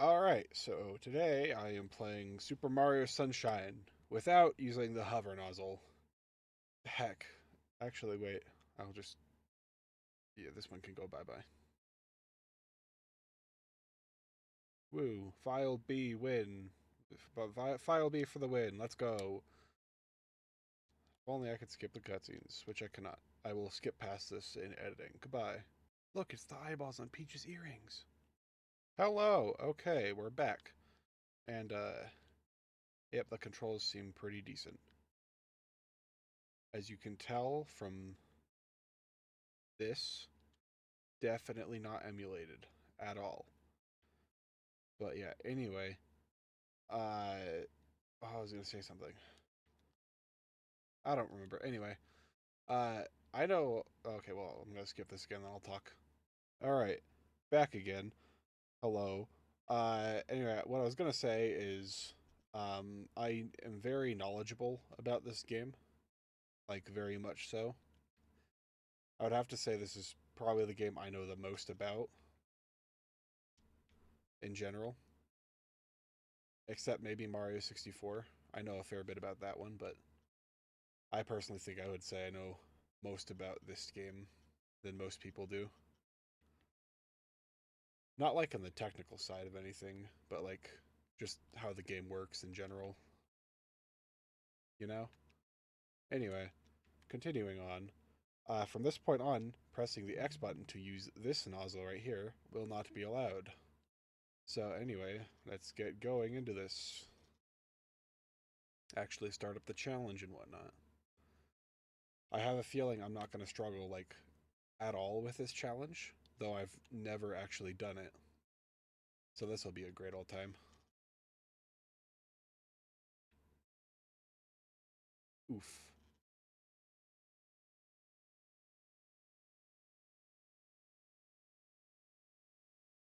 Alright, so today I am playing Super Mario Sunshine without using the hover nozzle. Heck. Actually, wait. I'll just... Yeah, this one can go bye-bye. Woo. File B win. File B for the win. Let's go. If only I could skip the cutscenes, which I cannot. I will skip past this in editing. Goodbye. Look, it's the eyeballs on Peach's earrings. Hello. Okay, we're back. And, yep, the controls seem pretty decent. As you can tell from this, definitely not emulated at all. But yeah, anyway, oh, I was gonna say something. I don't remember. Anyway, I know. Okay, well, I'm gonna skip this again, then I'll talk. All right, back again. Hello. Anyway, what I was gonna say is, I am very knowledgeable about this game, like very much so. I would have to say this is probably the game I know the most about in general, except maybe Mario 64. I know a fair bit about that one, but I personally think I would say I know most about this game than most people do. Not like on the technical side of anything, but like just how the game works in general, you know? Anyway, continuing on. From this point on, pressing the X button to use this nozzle right here will not be allowed. So anyway, let's get going into this. Actually start up the challenge and whatnot. I have a feeling I'm not going to struggle like at all with this challenge, though I've never actually done it. So this will be a great old time. Oof.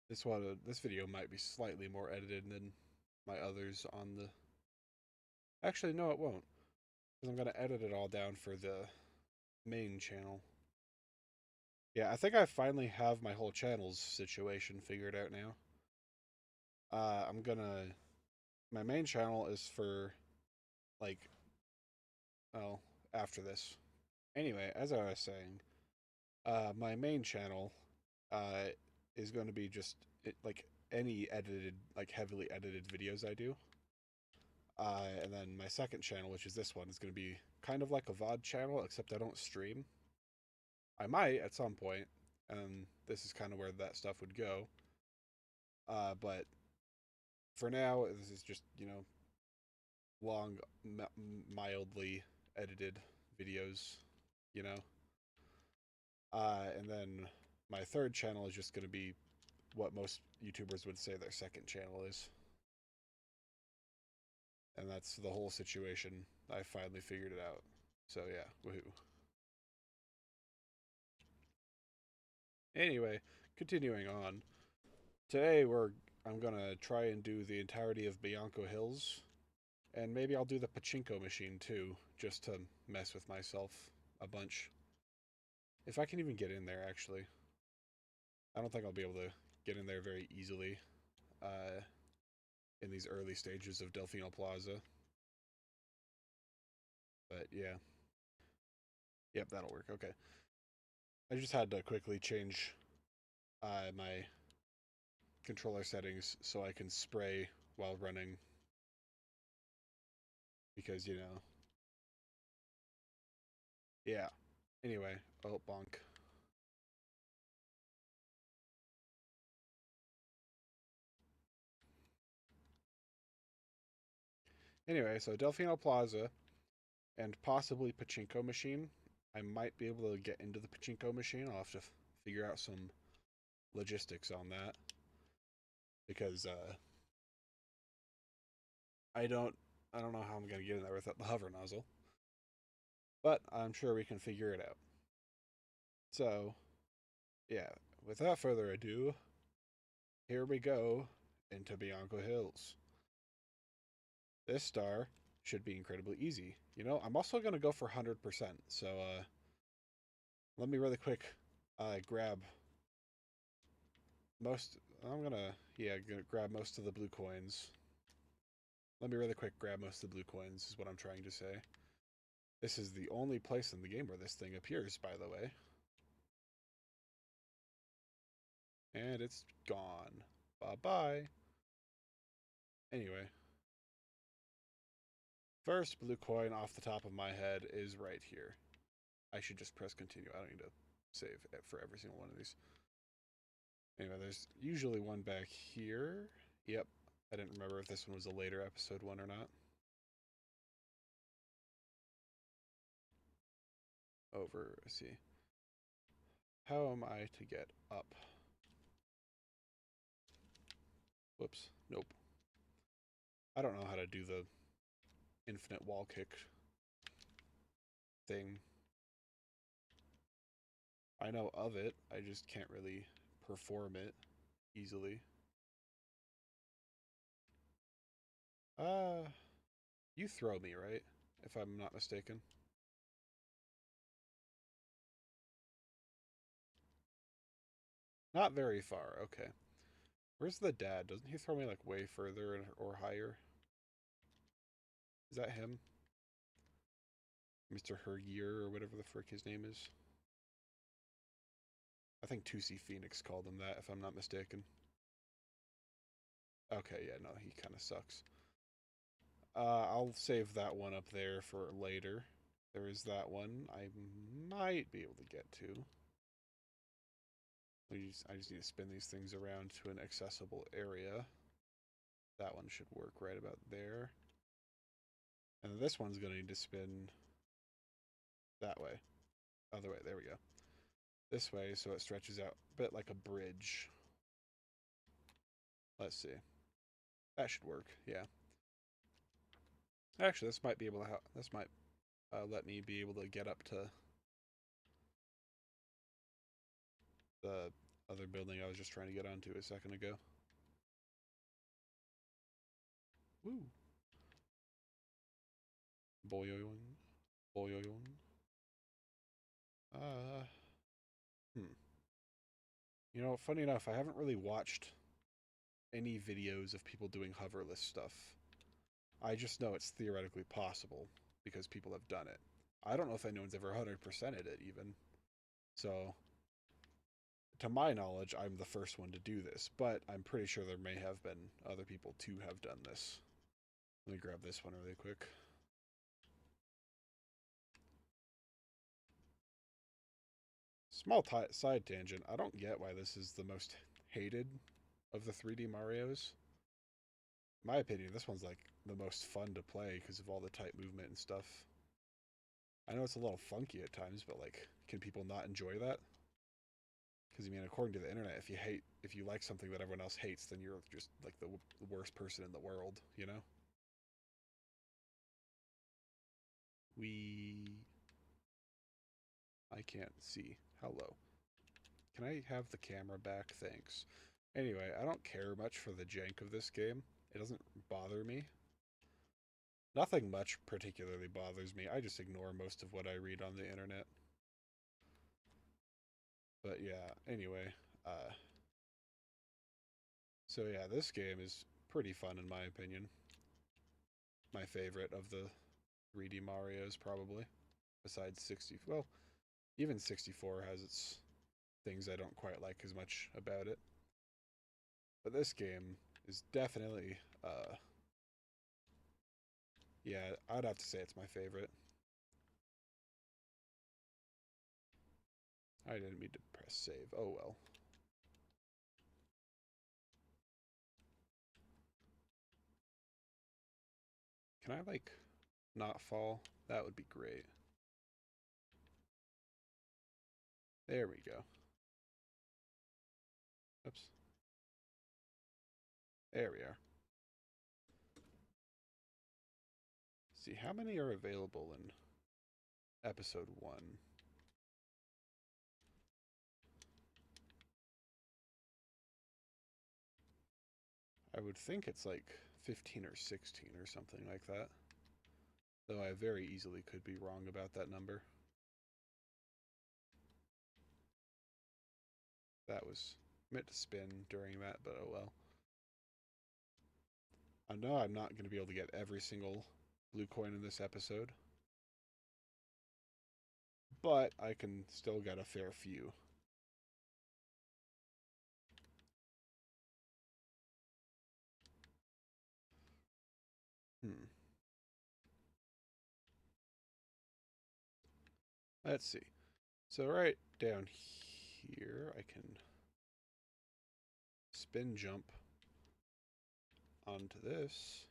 This video might be slightly more edited than my others on the... Actually, no, it won't. Because I'm going to edit it all down for the main channel. Yeah, I think I finally have my whole channel's situation figured out now. I'm gonna... My main channel is for, like, oh, after this. Anyway, as I was saying, my main channel uh, is going to be just like any edited, like heavily edited videos I do. And then my second channel, which is this one, is going to be kind of like a VOD channel, except I don't stream. I might at some point, and this is kind of where that stuff would go. But for now, this is just, long, mildly edited videos, you know? And then my third channel is just going to be what most YouTubers would say their second channel is. And that's the whole situation. I finally figured it out. So yeah, woohoo. Anyway, continuing on. Today I'm gonna try and do the entirety of Bianco Hills, and maybe I'll do the pachinko machine too, just to mess with myself a bunch. If I can even get in there, actually. I don't think I'll be able to get in there very easily uh, in these early stages of Delfino Plaza. But yeah. Yep, that'll work. Okay. I just had to quickly change my controller settings so I can spray while running. Because, yeah. Anyway, oh, bonk. Anyway, so Delfino Plaza and possibly Pachinko Machine. I might be able to get into the Pachinko Machine. I'll have to figure out some logistics on that. Because, I don't I don't know how I'm gonna get in there without the hover nozzle. But I'm sure we can figure it out. So, yeah, without further ado, here we go into Bianco Hills. This star should be incredibly easy. I'm also going to go for 100%. So, let me really quick grab most... I'm gonna, yeah, gonna grab most of the blue coins. Let me really quick grab most of the blue coins, is what I'm trying to say. This is the only place in the game where this thing appears, by the way. And it's gone. Bye-bye. Anyway. First blue coin off the top of my head is right here. I should just press continue. I don't need to save it for every single one of these. Anyway, there's usually one back here. Yep. I didn't remember if this one was a later episode one or not. Over, let's see. How am I to get up? Whoops. Nope. I don't know how to do the infinite wall kick thing. I know of it, I just can't really perform it easily. You throw me, right? If I'm not mistaken. Not very far, okay. Where's the dad? Doesn't he throw me like way further or higher? Is that him? Mr. Hergier or whatever the frick his name is. I think 2C Phoenix called him that, if I'm not mistaken. Okay, yeah, no, he kind of sucks. I'll save that one up there for later. There is that one I might be able to get to. I just need to spin these things around to an accessible area. That one should work right about there. And this one's going to need to spin that way. Other way, there we go. This way, so it stretches out a bit like a bridge. Let's see. That should work, yeah. Actually, this might be able to this might let me be able to get up to the other building I was just trying to get onto a second ago. Woo. Boyoing. Boyoing. Hmm. You know, funny enough, I haven't really watched any videos of people doing hoverless stuff. I just know it's theoretically possible because people have done it. I don't know if anyone's ever 100%ed it even. So, to my knowledge, I'm the first one to do this, but I'm pretty sure there may have been other people to have done this. Let me grab this one really quick. Small side tangent. I don't get why this is the most hated of the 3D Marios. In my opinion, this one's like the most fun to play because of all the tight movement and stuff. I know it's a little funky at times, but like, can people not enjoy that? Because, I mean, according to the internet, if you like something that everyone else hates, then you're just like the worst person in the world, you know? I can't see. Hello. Can I have the camera back? Thanks. Anyway, I don't care much for the jank of this game. It doesn't bother me. Nothing much particularly bothers me. I just ignore most of what I read on the internet. But yeah, anyway, so yeah, this game is pretty fun in my opinion. My favorite of the 3D Marios, probably. Besides 60, well, even 64 has its things I don't quite like as much about it. But this game is definitely, yeah, I'd have to say it's my favorite. I didn't mean to press save. Oh well. Can I, like, not fall? That would be great. There we go. Oops. There we are. See, how many are available in episode 1? I would think it's like 15 or 16 or something like that. Though I very easily could be wrong about that number. That was meant to spin during that, but oh well. I know I'm not going to be able to get every single blue coin in this episode, but I can still get a fair few. Hmm. Let's see. So right down here, I can spin jump onto this,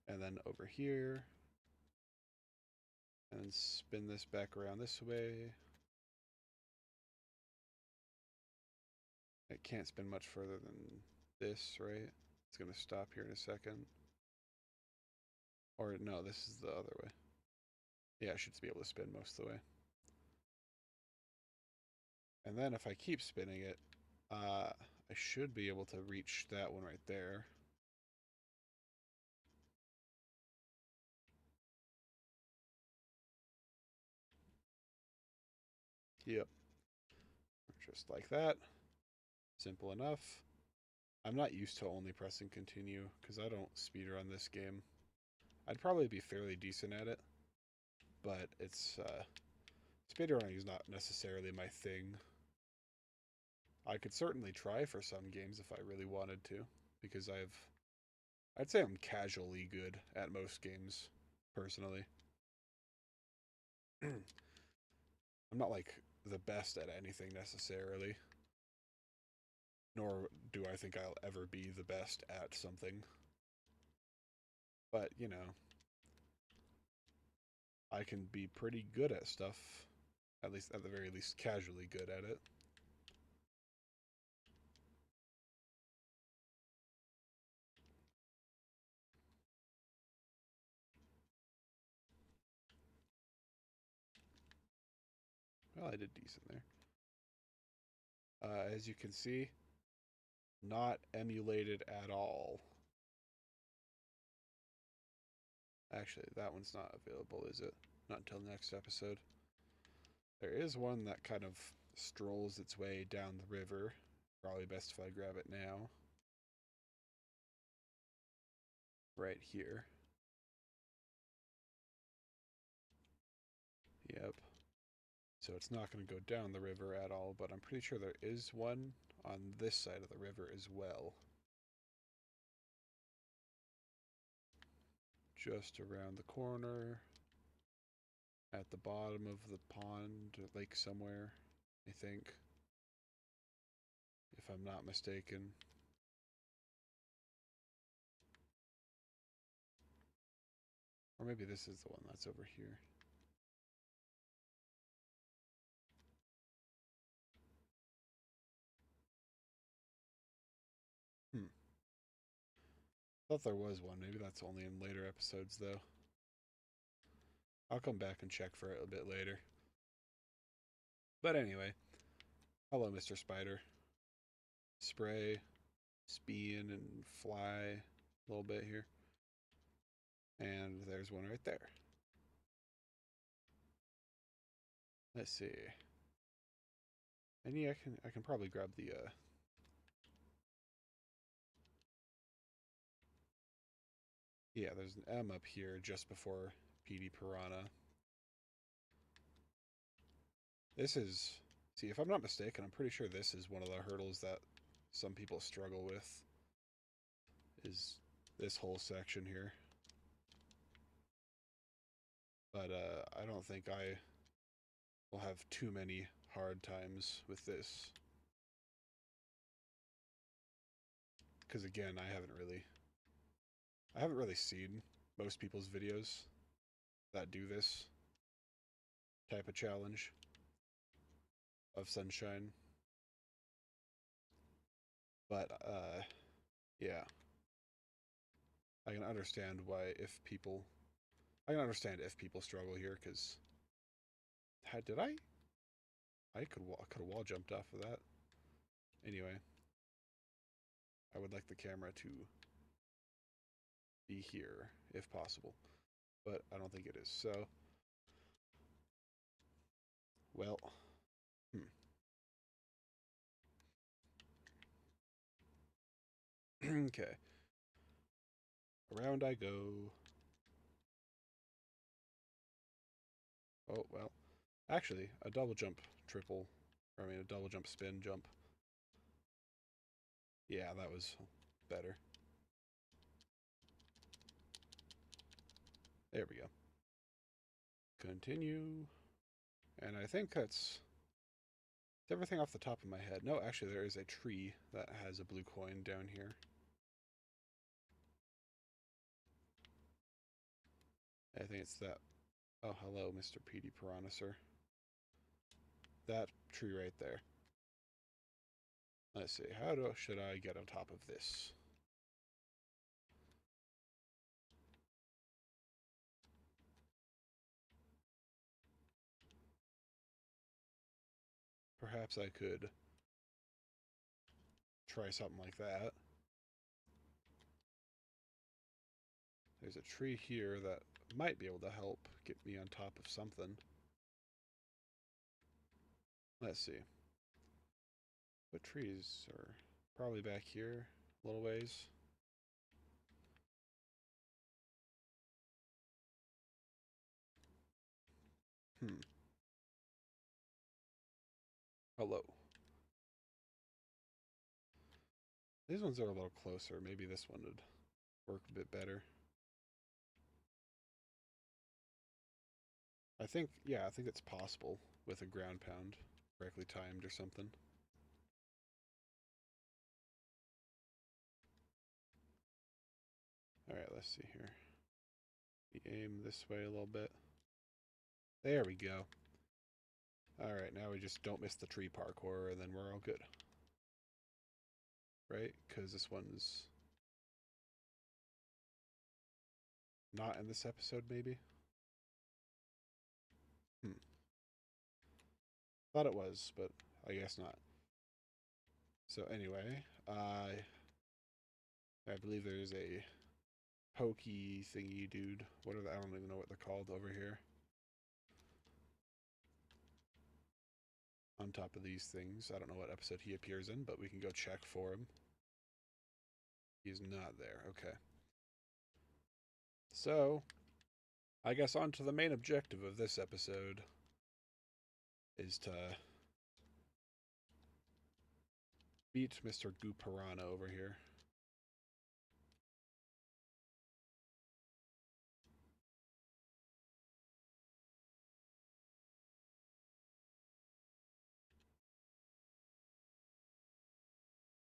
and then over here, and spin this back around this way. It can't spin much further than this, right? It's going to stop here in a second. Or no, this is the other way. Yeah, I should be able to spin most of the way. And then if I keep spinning it, I should be able to reach that one right there. Yep. Just like that. Simple enough. I'm not used to only pressing continue because I don't speedrun this game. I'd probably be fairly decent at it, but it's speedrunning is not necessarily my thing. I could certainly try for some games if I really wanted to, because I'd say I'm casually good at most games, personally. I'm not like the best at anything necessarily, nor do I think I'll ever be the best at something. But, you know, I can be pretty good at stuff, at the very least, casually good at it. Well, I did decent there. As you can see, not emulated at all. Actually, that one's not available, is it? Not until next episode. There is one that kind of strolls its way down the river. Probably best if I grab it now. Right here. Yep. So it's not going to go down the river at all, but I'm pretty sure there is one on this side of the river as well. Just around the corner. At the bottom of the pond or lake somewhere, I think. If I'm not mistaken. Or maybe this is the one that's over here. Hmm. Thought there was one. Maybe that's only in later episodes, though. I'll come back and check for it a bit later. But anyway, hello, Mr. Spider. Spray, spin, and fly a little bit here. And there's one right there. Let's see. And yeah, I can probably grab the yeah, there's an M up here just before PD Piranha. This is, see, if I'm not mistaken, I'm pretty sure this is one of the hurdles that some people struggle with, is this whole section here. But I don't think I will have too many hard times with this. Because again, I haven't really seen most people's videos that do this type of challenge of Sunshine. But yeah, I can understand if people struggle here, because did I could have wall jumped off of that. Anyway, I would like the camera to be here if possible, but I don't think it is. So, well, Okay. Around I go. Oh, well. Actually, a double jump triple. Or I mean, a double jump spin jump. Yeah, that was better. There we go. Continue. And I think that's everything off the top of my head. No, actually, there is a tree that has a blue coin down here. I think it's that. Oh, hello, Mr. Petey Piranha, sir. That tree right there. Let's see. Should I get on top of this? Perhaps I could try something like that. There's a tree here that might be able to help get me on top of something. Let's see. What trees are probably back here a little ways? Hello. These ones are a little closer. Maybe this one would work a bit better. I think it's possible with a ground pound correctly timed or something. Alright, let's see here. We aim this way a little bit. There we go. Alright, now we just don't miss the tree parkour and then we're all good. Right? Because this one's not in this episode, maybe? Thought it was, but I guess not. So anyway, I believe there's a pokey thingy dude. What are I don't even know what they're called over here. On top of these things. I don't know what episode he appears in, but we can go check for him. He's not there. Okay. So, I guess on to the main objective of this episode is to beat Mr. Goo Piranha over here.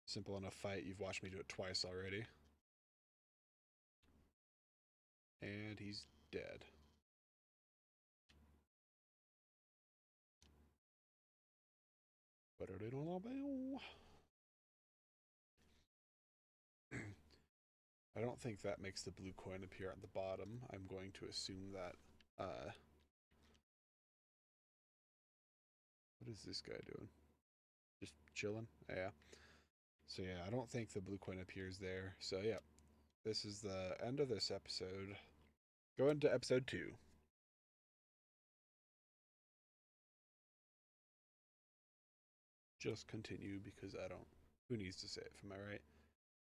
Simple enough fight. You've watched me do it twice already. And he's dead. I don't think that makes the blue coin appear at the bottom. I'm going to assume that, what is this guy doing? Just chilling? Yeah. So yeah, I don't think the blue coin appears there. So yeah, this is the end of this episode. Go into episode 2. Just continue because I don't, who needs to say it, am I right?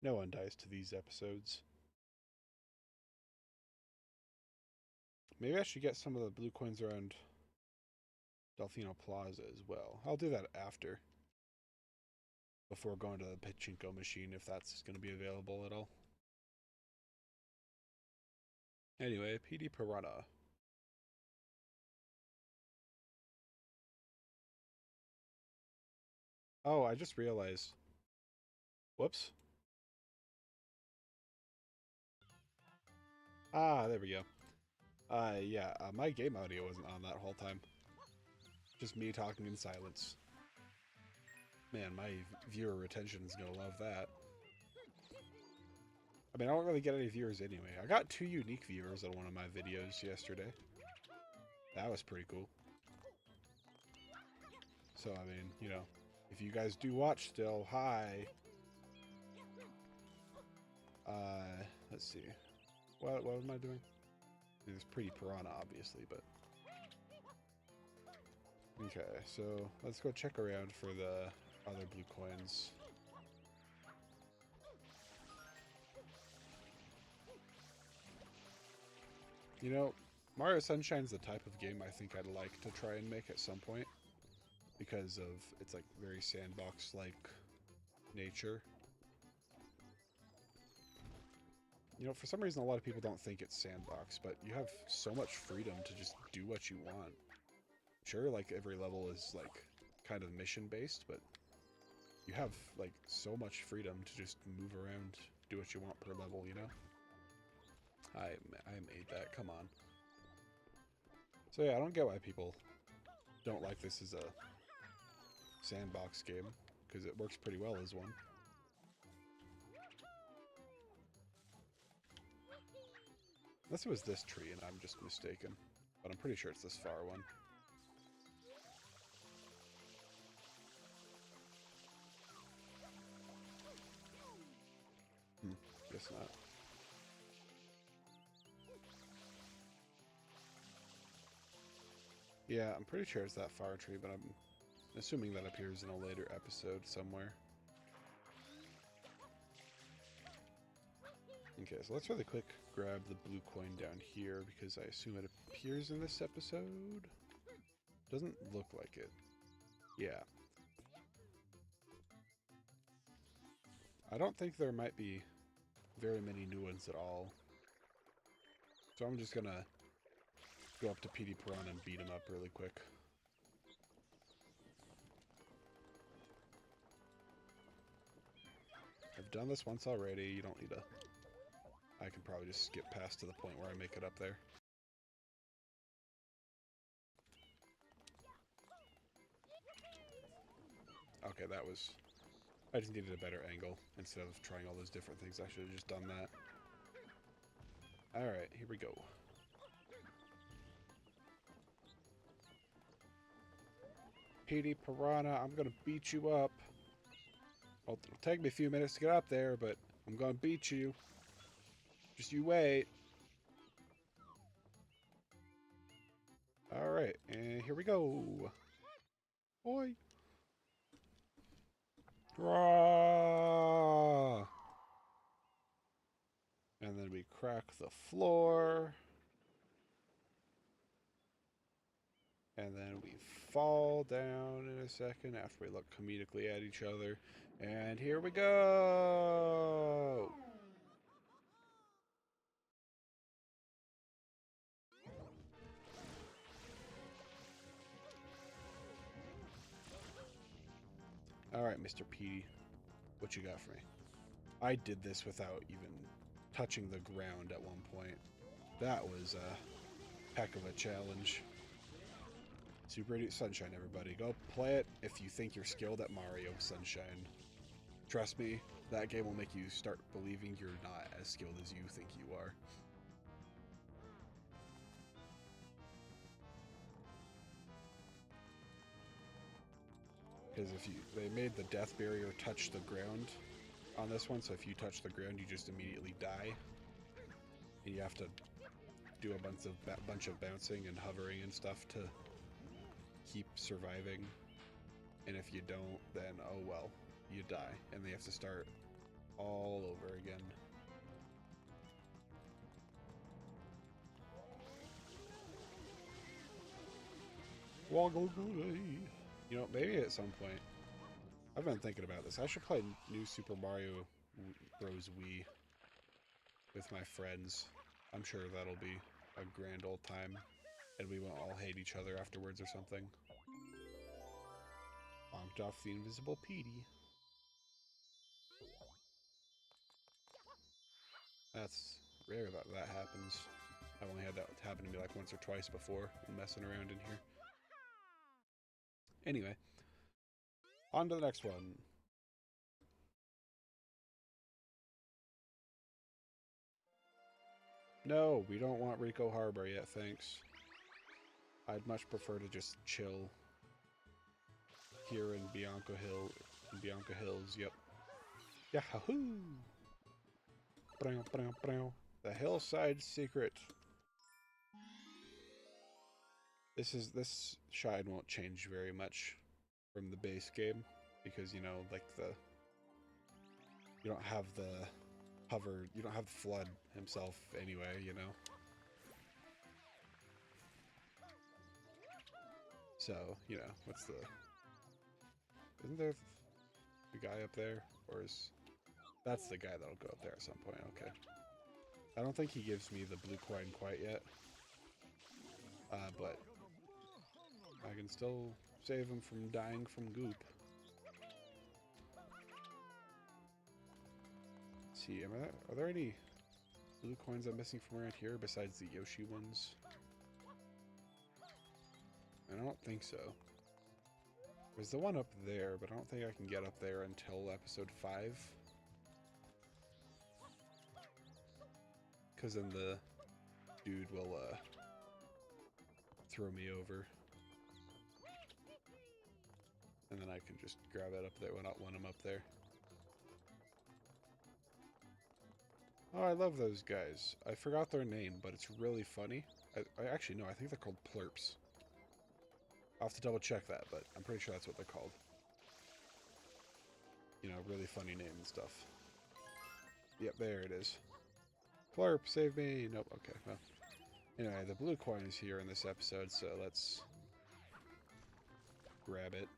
No one dies to these episodes. Maybe I should get some of the blue coins around Delfino Plaza as well. I'll do that after. Before going to the pachinko machine, if that's going to be available at all. Anyway, PD Piranha. Oh, I just realized. Whoops. Ah, there we go. Yeah, my game audio wasn't on that whole time. Just me talking in silence. Man, my viewer retention is gonna love that. I mean, I don't really get any viewers anyway. I got 2 unique viewers on one of my videos yesterday. That was pretty cool. So, I mean, you know, if you guys do watch still, hi. Let's see. What am I doing? It's pretty piranha, obviously, but... Okay, so let's go check around for the other blue coins. You know, Mario Sunshine's the type of game I think I'd like to try and make at some point because of its like very sandbox-like nature. You know, for some reason a lot of people don't think it's sandbox, but you have so much freedom to just do what you want. Sure, like every level is like kind of mission-based, but you have like so much freedom to just move around, do what you want per level, you know? I made that, come on. So yeah, I don't get why people don't like this as a sandbox game, because it works pretty well as one. Unless it was this tree and I'm just mistaken, but I'm pretty sure it's this far one. Guess not. Yeah, I'm pretty sure it's that far tree, but I'm assuming that appears in a later episode somewhere. Okay, so let's really quick grab the blue coin down here because I assume it appears in this episode. Doesn't look like it. Yeah. I don't think there might be very many new ones at all. So I'm just gonna go up to PD Piranha and beat him up really quick. I've done this once already, you don't need to... I can probably just skip past to the point where I make it up there. Okay, that was... I just needed a better angle. Instead of trying all those different things, I should have just done that. Alright, here we go. PD Piranha, I'm gonna beat you up. Well, it'll take me a few minutes to get up there, but I'm gonna beat you. Just you wait. Alright, and here we go. Boy. Rah! And then we crack the floor. And then we fall down in a second after we look comedically at each other. And here we go! Alright, Mr. P, what you got for me? I did this without even touching the ground at one point. That was a heck of a challenge. Super 8 Sunshine, everybody. Go play it if you think you're skilled at Mario Sunshine. Trust me, that game will make you start believing you're not as skilled as you think you are. Because they made the death barrier touch the ground on this one, so if you touch the ground, you just immediately die. And you have to do a bunch of bouncing and hovering and stuff to keep surviving. And if you don't, then oh well, you die, and they have to start all over again. You know, maybe at some point, I've been thinking about this. I should play New Super Mario Bros. Wii with my friends. I'm sure that'll be a grand old time, and we won't all hate each other afterwards or something. Bonked off the invisible Petey. That's rare that that happens. I've only had that happen to me like once or twice before, messing around in here. Anyway, on to the next one. No, we don't want Rico Harbor yet, thanks. I'd much prefer to just chill here in Bianco Hills, yep. Yahoo! The Hillside Secret. This shine won't change very much from the base game because, you know, like you don't have the hover, you don't have the Flood himself anyway, you know. So, you know, what's the... Isn't there the guy up there? Or is... That's the guy that'll go up there at some point, okay. I don't think he gives me the blue coin quite yet. But I can still save him from dying from goop. Let's see, are there any blue coins I'm missing from around here besides the Yoshi ones? I don't think so. There's the one up there, but I don't think I can get up there until episode 5. Because then the dude will throw me over. And then I can just grab it up there when I'm up there. Oh, I love those guys. I forgot their name, but it's really funny. I actually, no, I think they're called plurps. I'll have to double check that, but I'm pretty sure that's what they're called. You know, really funny name and stuff. Yep, there it is. Plurp, save me! Nope, okay, well. Anyway, the blue coin is here in this episode, so let's grab it.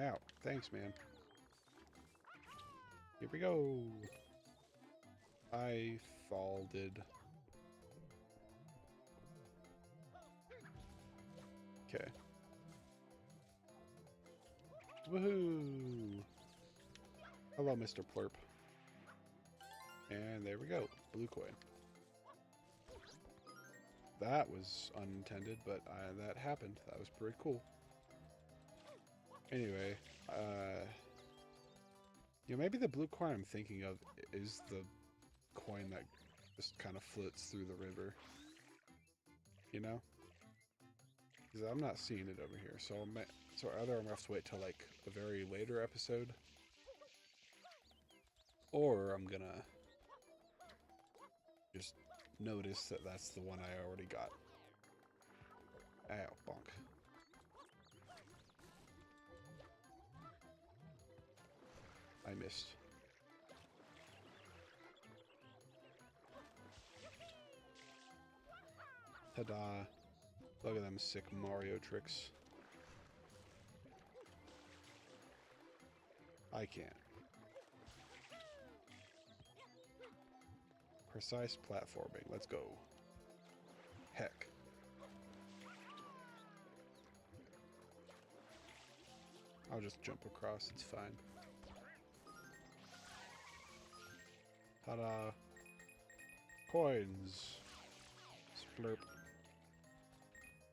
Ow, thanks, man. Here we go! I folded. Okay. Woohoo! Hello, Mr. Plurp. And there we go. Blue coin. That was unintended, but that happened. That was pretty cool. Anyway, you know, maybe the blue coin I'm thinking of is the coin that just kind of floats through the river. You know? Because I'm not seeing it over here, so either I'm gonna have to wait till like a very later episode, or I'm gonna just notice that that's the one I already got. Ow, bonk. I missed. Ta-da. Look at them sick Mario tricks. I can't. Precise platforming. Let's go. Heck. I'll just jump across. It's fine. Ta-da. Coins. Splurp.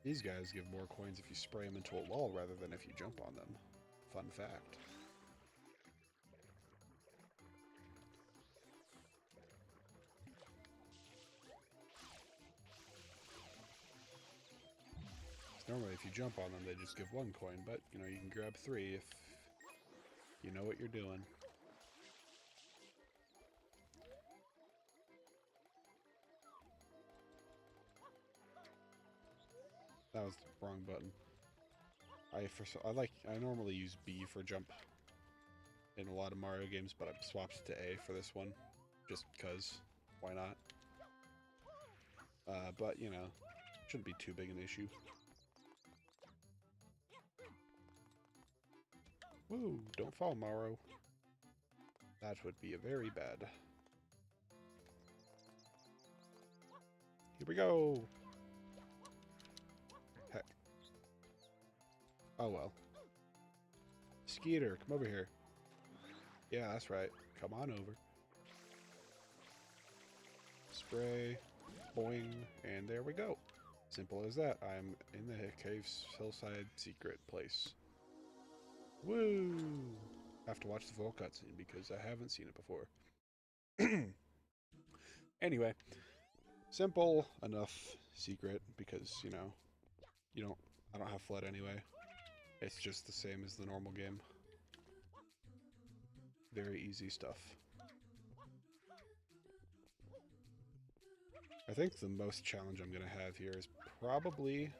These guys give more coins if you spray them into a wall rather than if you jump on them. Fun fact. Normally if you jump on them they just give 1 coin, but you know, you can grab 3 if you know what you're doing. That was the wrong button. I normally use B for jump in a lot of Mario games, but I've swapped to A for this one, just because. Why not? But you know, shouldn't be too big an issue. Woo! Don't fall, Mario. That would be a very bad. Here we go! Heck. Oh well. Skeeter, come over here. Yeah, that's right. Come on over. Spray. Boing. And there we go. Simple as that. I'm in the cave's hillside secret place. Woo! I have to watch the full cutscene because I haven't seen it before. Anyway. Simple enough secret because, you know, I don't have FLUDD anyway. It's just the same as the normal game. Very easy stuff. I think the most challenge I'm gonna have here is probably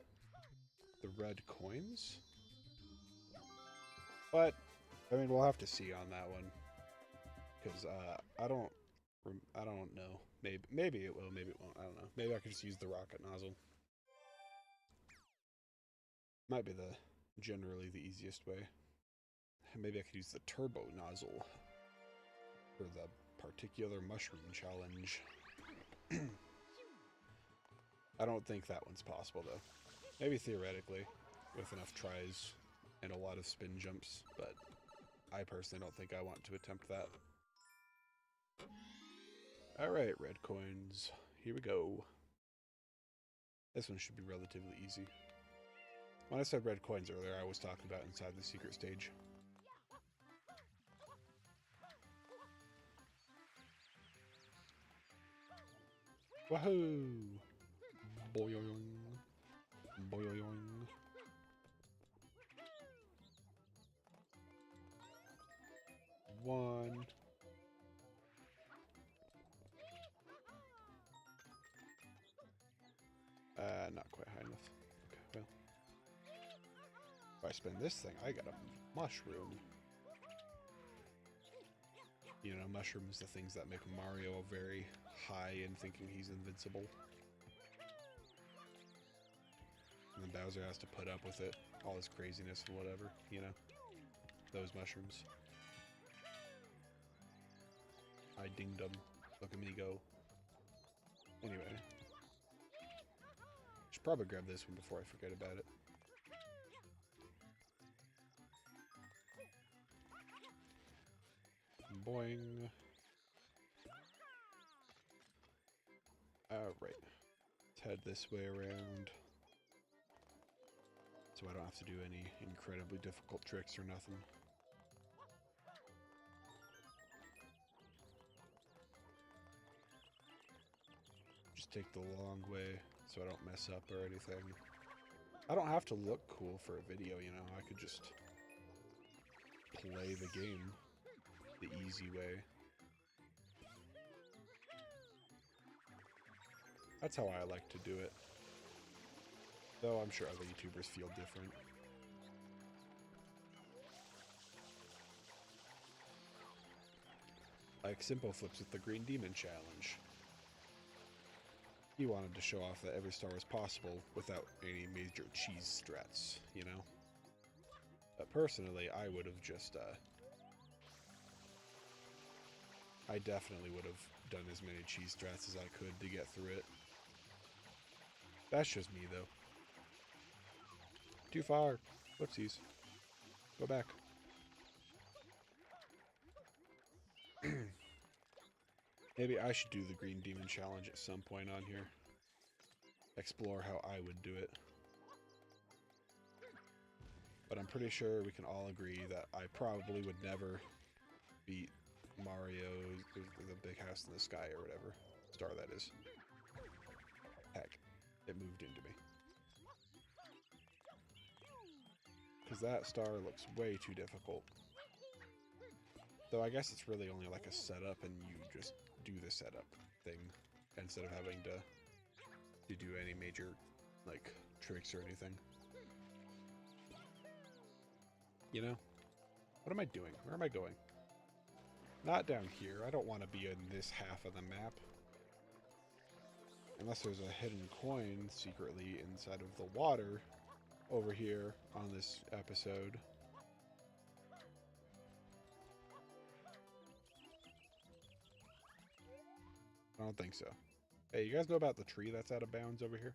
the red coins. But, I mean, we'll have to see on that one. Because, I don't I don't know. Maybe it will, maybe it won't. I don't know. Maybe I could just use the rocket nozzle. Might be generally the easiest way. Maybe I could use the turbo nozzle for the particular mushroom challenge. I don't think that one's possible, though. Maybe theoretically, with enough tries and a lot of spin jumps, but I personally don't think I want to attempt that. Alright, red coins. Here we go. This one should be relatively easy. When I said red coins earlier, I was talking about inside the secret stage. Wahoo! Boyoing. Boyoing. One. Not quite high enough. Okay, well. If I spin this thing, I got a mushroom. You know, mushrooms, the things that make Mario very high in thinking he's invincible. And then Bowser has to put up with it, all his craziness and whatever, you know? Those mushrooms. I dinged them. Look at me go. Anyway. Should probably grab this one before I forget about it. Boing. Alright. Let's head this way around. So I don't have to do any incredibly difficult tricks or nothing. Just take the long way so I don't mess up or anything. I don't have to look cool for a video, you know. I could just play the game the easy way. That's how I like to do it. Though I'm sure other YouTubers feel different. Like Simple Flips with the Green Demon Challenge. He wanted to show off that every star was possible without any major cheese strats, you know? But personally, I would have just, I definitely would have done as many cheese strats as I could to get through it. That's just me, though. Too far. Whoopsies. Go back. Maybe I should do the Green Demon Challenge at some point on here. Explore how I would do it. But I'm pretty sure we can all agree that I probably would never beat Mario's the big house in the sky or whatever star that is. Heck, it moved into me. Because that star looks way too difficult. Though I guess it's really only like a setup and you just do the setup thing instead of having to do any major like tricks or anything. You know? What am I doing? Where am I going? Not down here. I don't want to be in this half of the map. Unless there's a hidden coin secretly inside of the water over here on this episode. I don't think so. Hey, you guys know about the tree that's out of bounds over here?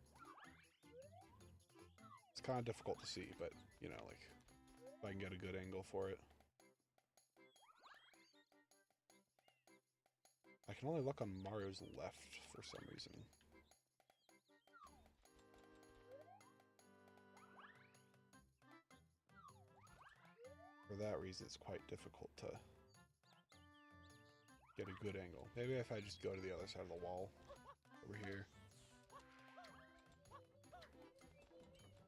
It's kind of difficult to see, but, you know, like, if I can get a good angle for it. I can only look on Mario's left for some reason. For that reason, it's quite difficult to get a good angle. Maybe if I just go to the other side of the wall over here.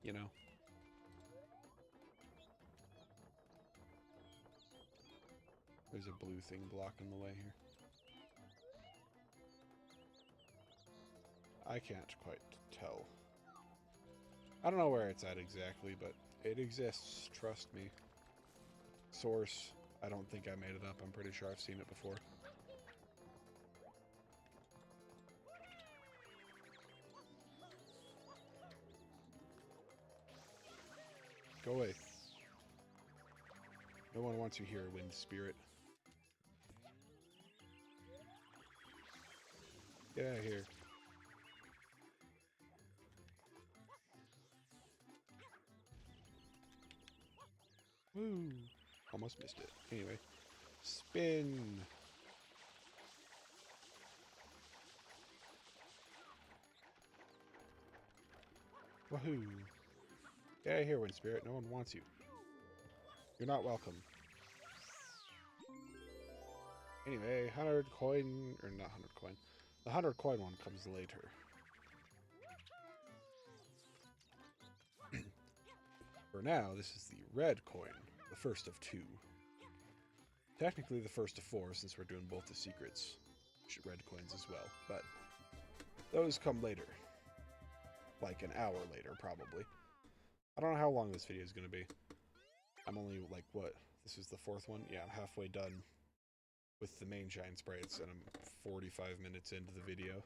You know? There's a blue thing blocking the way here. I can't quite tell. I don't know where it's at exactly, but it exists. Trust me. Source. I don't think I made it up. I'm pretty sure I've seen it before. Go away. No one wants you here, wind spirit. Get out of here. Woo! Almost missed it. Anyway. Spin! Woohoo! Get out of here, wind spirit. No one wants you. You're not welcome. Anyway, 100 coin, or not 100 coin. The 100 coin one comes later. For now, this is the red coin, the first of 2. Technically the first of 4, since we're doing both the secrets. Red coins as well, but those come later. Like an hour later, probably. I don't know how long this video is going to be. I'm only, like, what? This is the 4th one? Yeah, I'm halfway done with the main shine sprites, and I'm 45 minutes into the video.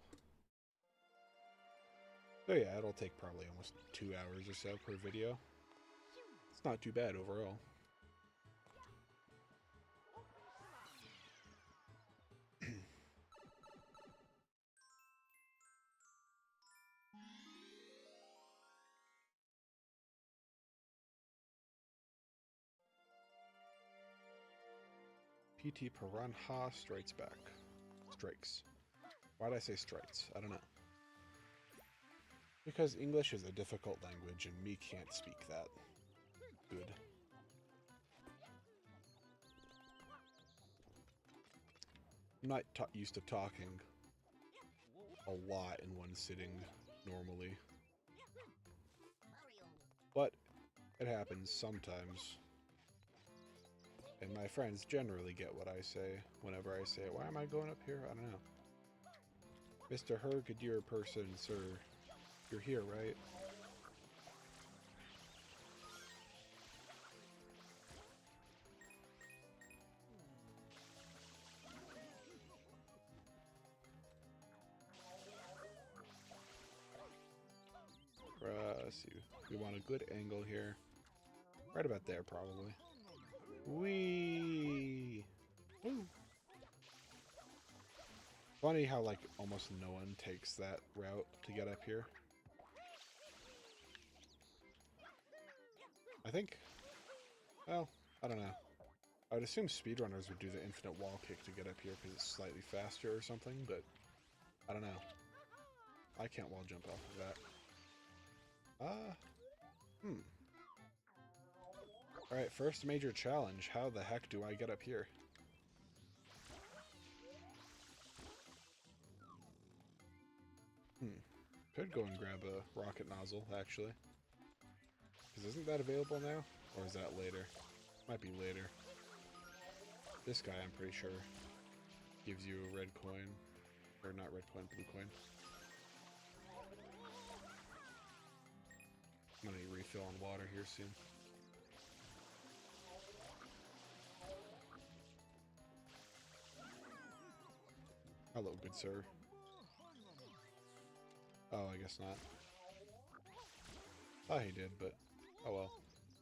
So yeah, it'll take probably almost 2 hours or so per video. It's not too bad overall. PT Piranha strikes back. Strikes. Why did I say strikes? I don't know. Because English is a difficult language and me can't speak that good. I'm not used to talking a lot in one sitting normally. But it happens sometimes. And my friends generally get what I say whenever I say it. Why am I going up here? I don't know. Mr. Hergadeer person, sir. You're here, right? Let's see. We want a good angle here. Right about there, probably. Whee! Woo! Funny how, like, almost no one takes that route to get up here. I think... Well, I don't know. I would assume speedrunners would do the infinite wall kick to get up here because it's slightly faster or something, but... I don't know. I can't wall jump off of that. Alright, first major challenge. How the heck do I get up here? Could go and grab a rocket nozzle, actually. Because isn't that available now? Or is that later? Might be later. This guy, I'm pretty sure, gives you a red coin. Or not red coin, blue coin. I'm gonna refill on water here soon. Hello, good sir. Oh, I guess not. Thought he did, but oh well.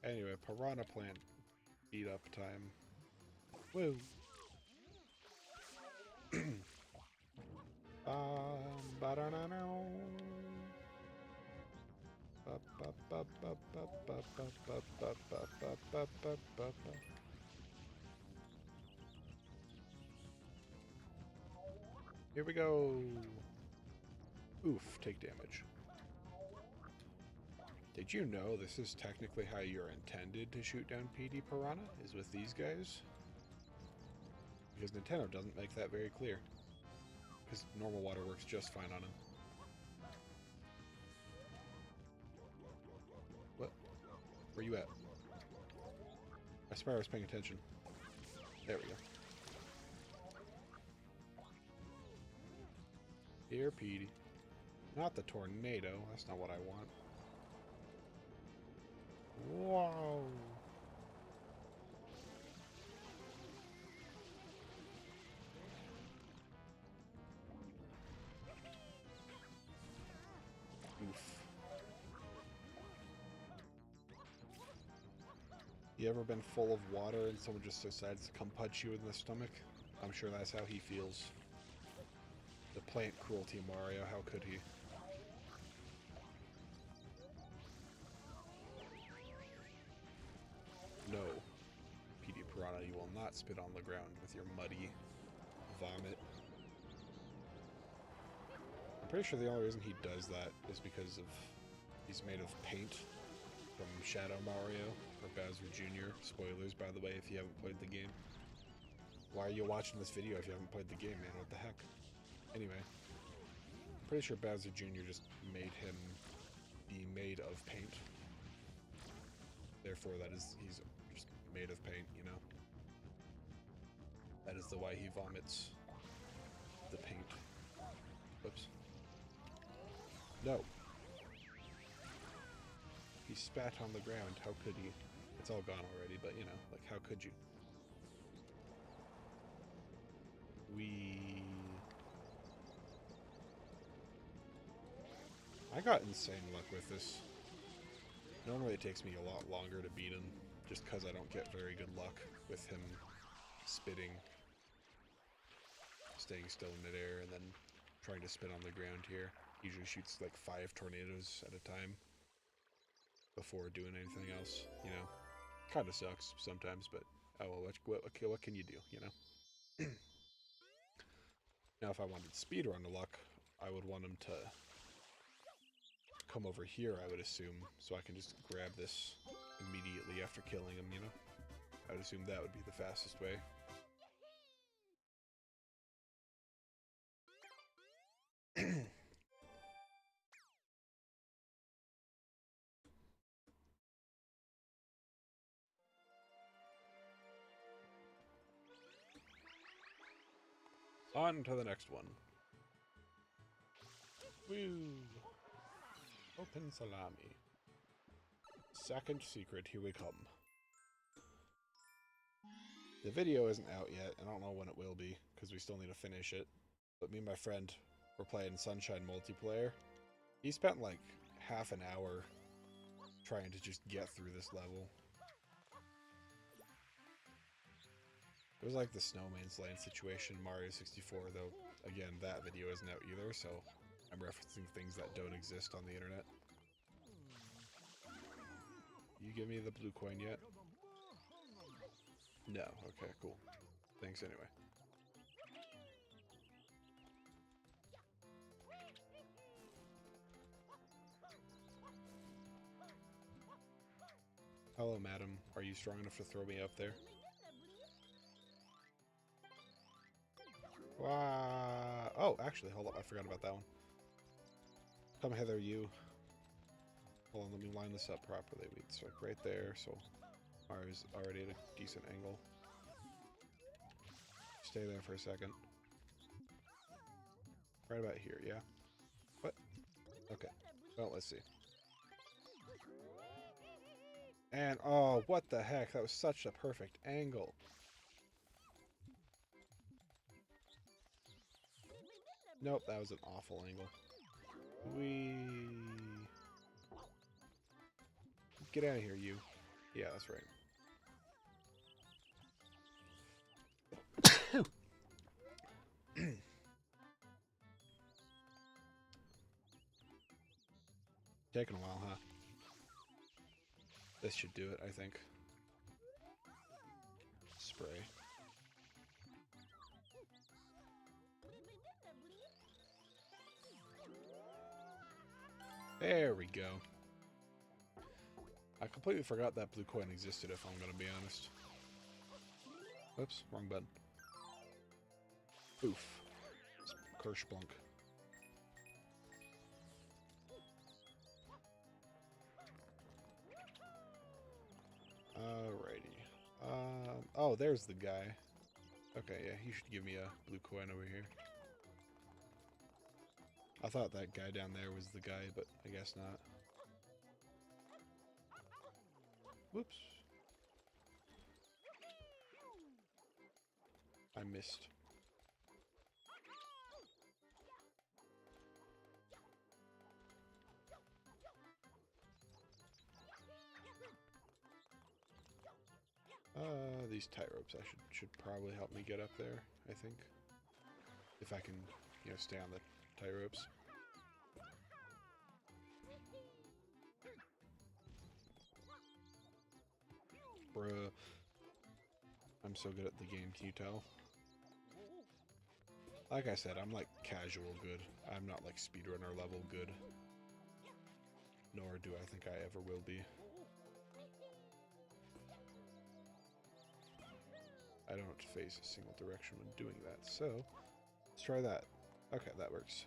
Anyway, piranha plant eat up time. Woo! Here we go. Oof, take damage. Did you know this is technically how you're intended to shoot down PD Piranha, is with these guys? Because Nintendo doesn't make that very clear. Because normal water works just fine on them. What? Where you at? I swear I was paying attention. There we go. Here, PD. Not the tornado. That's not what I want. Wow. Oof. You ever been full of water and someone just decides to come punch you in the stomach? I'm sure that's how he feels. The plant cruelty, Mario, how could he? No, PD Piranha, you will not spit on the ground with your muddy vomit. I'm pretty sure the only reason he does that is because of he's made of paint from Shadow Mario or Bowser Jr. Spoilers, by the way, if you haven't played the game. Why are you watching this video if you haven't played the game, man? What the heck? Anyway, I'm pretty sure Bowser Jr. just made him be made of paint. Therefore, he's just made of paint, you know? That is the why he vomits the paint. Whoops. No. He spat on the ground. How could he? It's all gone already, but you know, like, how could you? I got insane luck with this. Normally it takes me a lot longer to beat him, just because I don't get very good luck with him spitting, staying still in midair, and then trying to spit on the ground here. Usually shoots like 5 tornadoes at a time before doing anything else, you know. Kind of sucks sometimes, but oh well, what can you do, you know? Now if I wanted speedrun luck, I would want him to come over here, I would assume, so I can just grab this immediately after killing him, you know? I would assume that would be the fastest way. On to the next one. Woo! Open salami. Second secret, here we come. The video isn't out yet, and I don't know when it will be, because we still need to finish it. But me and my friend were playing Sunshine multiplayer. He spent like half an hour trying to just get through this level. It was like the Snowman's Land situation, Mario 64, though, again, that video isn't out either, so I'm referencing things that don't exist on the internet. You give me the blue coin yet? No. Okay, cool. Thanks anyway. Hello, madam. Are you strong enough to throw me up there? Wow. Oh, actually, hold up. I forgot about that one. Come hither, you. Hold on, let me line this up properly. It's like right there, so Mario's already at a decent angle. Stay there for a second. Right about here, yeah? What? Okay. Well, let's see. And, oh, what the heck? That was such a perfect angle. Nope, that was an awful angle. Get out of here, you. Yeah, that's right. Taking a while, huh? This should do it, I think. Spray. There we go. I completely forgot that blue coin existed, if I'm gonna be honest. Oops, wrong button. Oof. Kershblunk. Alrighty. Oh, there's the guy. Okay, yeah, he should give me a blue coin over here. I thought that guy down there was the guy, but I guess not. Whoops. I missed. these tight ropes should probably help me get up there, I think. If I can, you know, stay on the tight ropes. Bruh. I'm so good at the game, can you tell? Like I said, I'm like casual good. I'm not like speedrunner level good. Nor do I think I ever will be. I don't face a single direction when doing that, so let's try that. Okay, that works.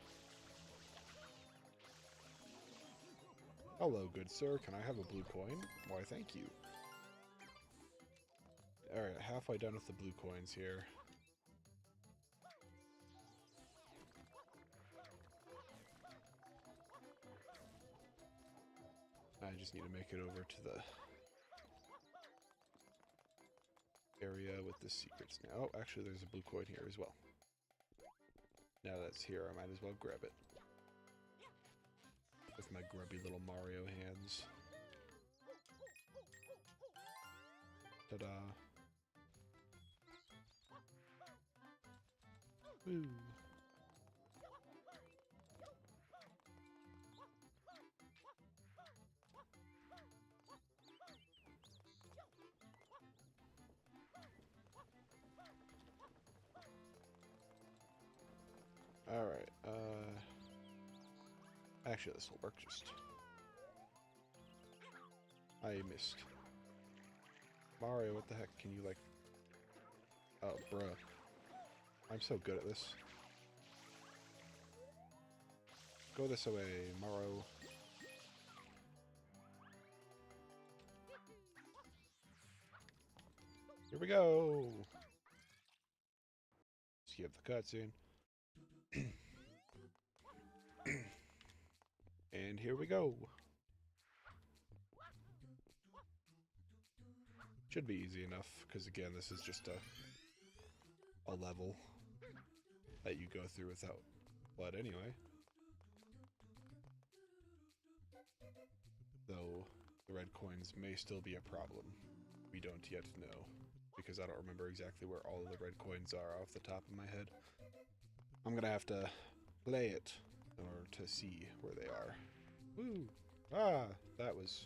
Hello, good sir. Can I have a blue coin? Why, thank you. Alright, halfway done with the blue coins here. I just need to make it over to the area with the secrets now. Oh, actually, there's a blue coin here as well. Now that's here, I might as well grab it. With my grubby little Mario hands. Ta-da. Woo. Alright, actually this will work just... I missed. Mario, what the heck? Can you, like... Oh, bruh. I'm so good at this. Go this way, Mario. Here we go! Skip the cutscene. And here we go. Should be easy enough, because again, this is just a level that you go through without blood anyway. Though the red coins may still be a problem. We don't yet know, because I don't remember exactly where all of the red coins are off the top of my head. I'm gonna have to play it in order to see where they are. Woo! Ah! That was...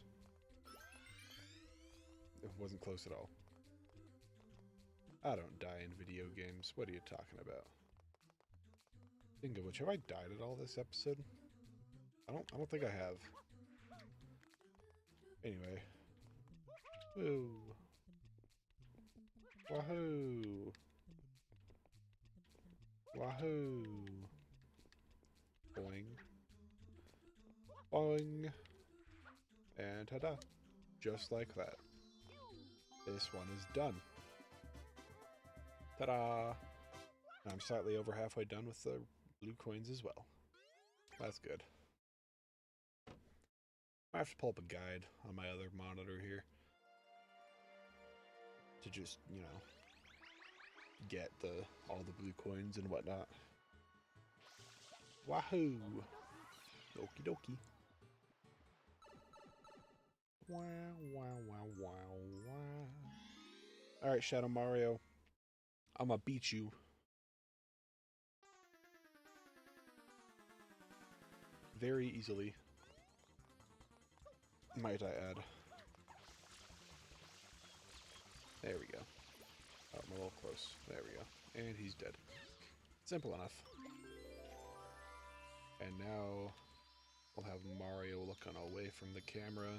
It wasn't close at all. I don't die in video games. What are you talking about? Think of which, have I died at all this episode? I don't think I have. Anyway. Woo! Wahoo! Wahoo! Boing. Boing! And ta-da! Just like that. This one is done. Ta-da! I'm slightly over halfway done with the blue coins as well. That's good. I have to pull up a guide on my other monitor here. To just, you know, get all the blue coins and whatnot. Wahoo! Okie dokie. Wow, wow, wow, wow, wow. Alright, Shadow Mario. I'ma beat you. Very easily. Might I add. There we go. Oh, I'm a little close. There we go. And he's dead. Simple enough. And now we'll have Mario looking away from the camera.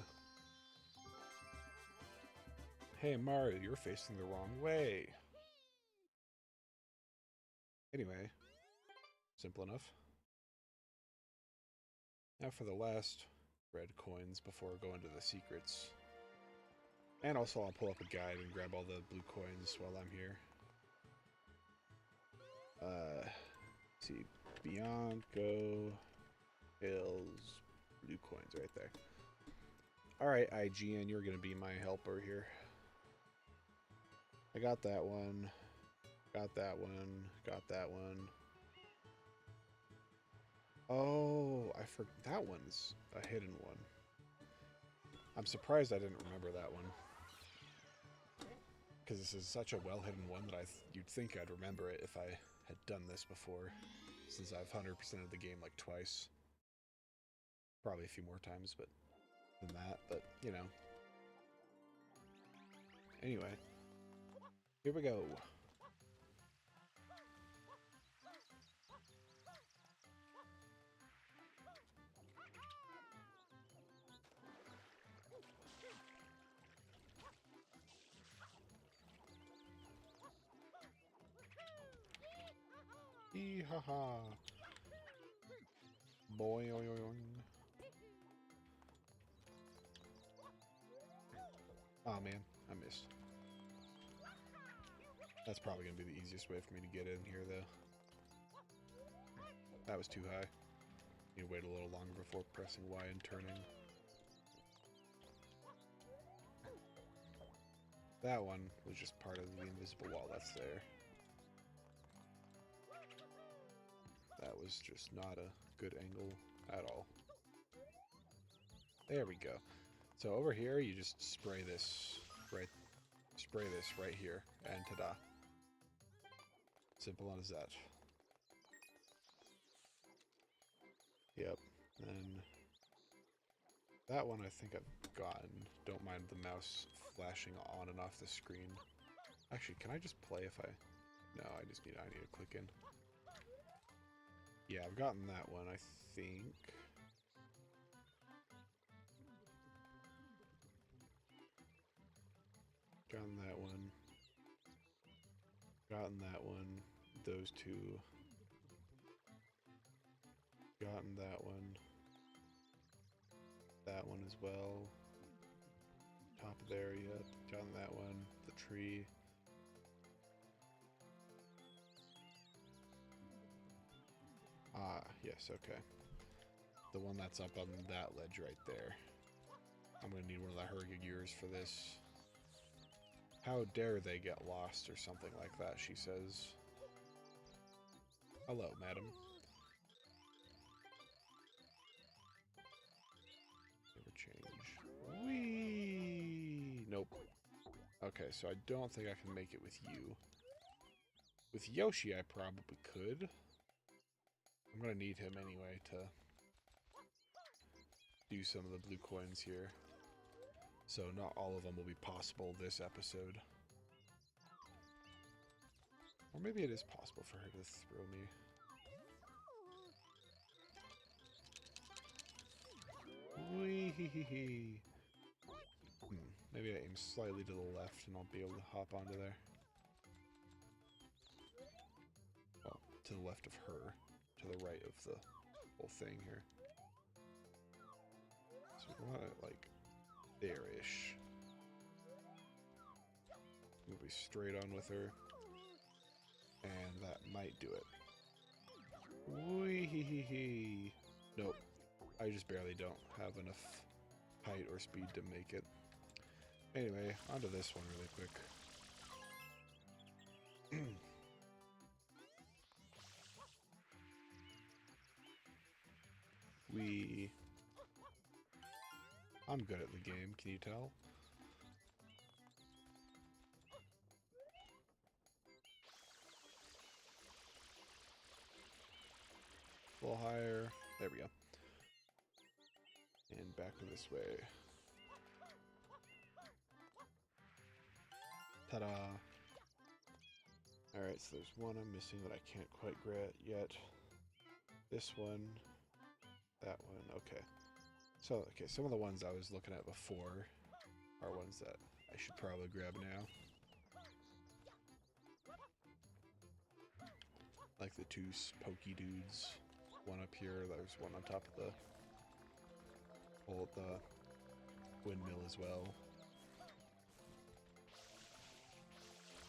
Hey Mario, you're facing the wrong way. Anyway, simple enough. Now for the last red coins before going to the secrets. And also I'll pull up a guide and grab all the blue coins while I'm here. Let's see, Bianco Hills, blue coins right there. Alright, IGN, you're gonna be my helper here. I got that one. Got that one. Got that one. Oh, I forgot. That one's a hidden one. I'm surprised I didn't remember that one. Because this is such a well-hidden one that you'd think I'd remember it if I had done this before, since I've 100% of the game like twice. Probably a few more times but than that, but you know. Anyway, here we go. Ee-ha-ha. Boing. Oh man, I missed. That's probably going to be the easiest way for me to get in here, though. That was too high. Need to wait a little longer before pressing Y and turning. That one was just part of the invisible wall that's there. That was just not a good angle at all. There we go. So over here, you just spray this right here, and ta-da. Simple as that. Yep. And that one I think I've gotten. Don't mind the mouse flashing on and off the screen. Actually, can I just play if I... No, I need to click in. Yeah, I've gotten that one, I think. Gotten that one. Gotten that one. Those two. Gotten that one. That one as well. Top of there, yep. Gotten that one. The tree. Ah, yes, okay. The one that's up on that ledge right there. I'm gonna need one of the Herga-gears for this. How dare they get lost or something like that, she says. Hello, madam. Never change. Whee! Nope. Okay, so I don't think I can make it with you. With Yoshi, I probably could. I'm gonna need him anyway to do some of the blue coins here. So not all of them will be possible this episode. Or maybe it is possible for her to throw me. Wee-hee-hee-hee. Maybe I aim slightly to the left and I'll be able to hop onto there. Well, to the left of her. To the right of the whole thing here. So we want it like there-ish. We'll be straight on with her. And that might do it. Wee-hee-hee-hee. Nope. I just barely don't have enough height or speed to make it. Anyway, onto this one really quick. I'm good at the game, can you tell? A little higher. There we go. And back this way. Ta-da! Alright, so there's one I'm missing that I can't quite get yet. This one. That one. Okay. So, okay, some of the ones I was looking at before are ones that I should probably grab now. Like the two pokey dudes. One up here, there's one on top of the windmill as well.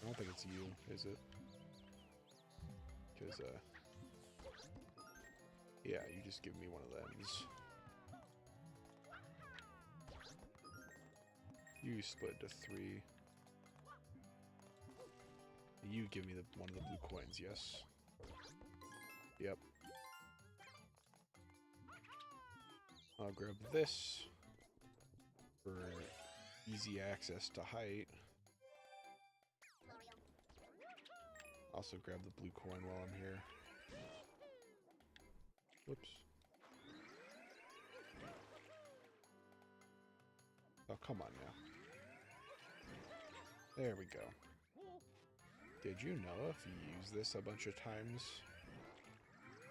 I don't think it's you, is it? Because, yeah, you just give me one of them's. You split to 3. You give me one of the blue coins, yes? Yep. I'll grab this for easy access to height. Also grab the blue coin while I'm here. Whoops. Oh, come on now. There we go. Did you know if you use this a bunch of times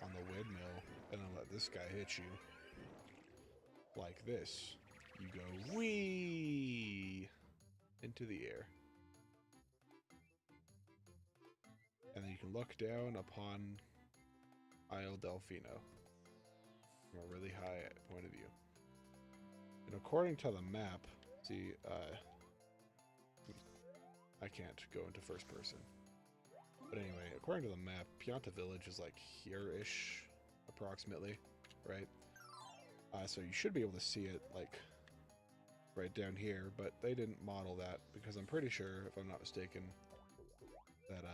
on the windmill and then let this guy hit you like this, you go whee into the air. And then you can look down upon Isle Delfino from a really high point of view. And according to the map, see, I can't go into first person. But anyway, according to the map, Pianta Village is like here-ish, approximately, right? So you should be able to see it, like, right down here, but they didn't model that, because I'm pretty sure, if I'm not mistaken, that,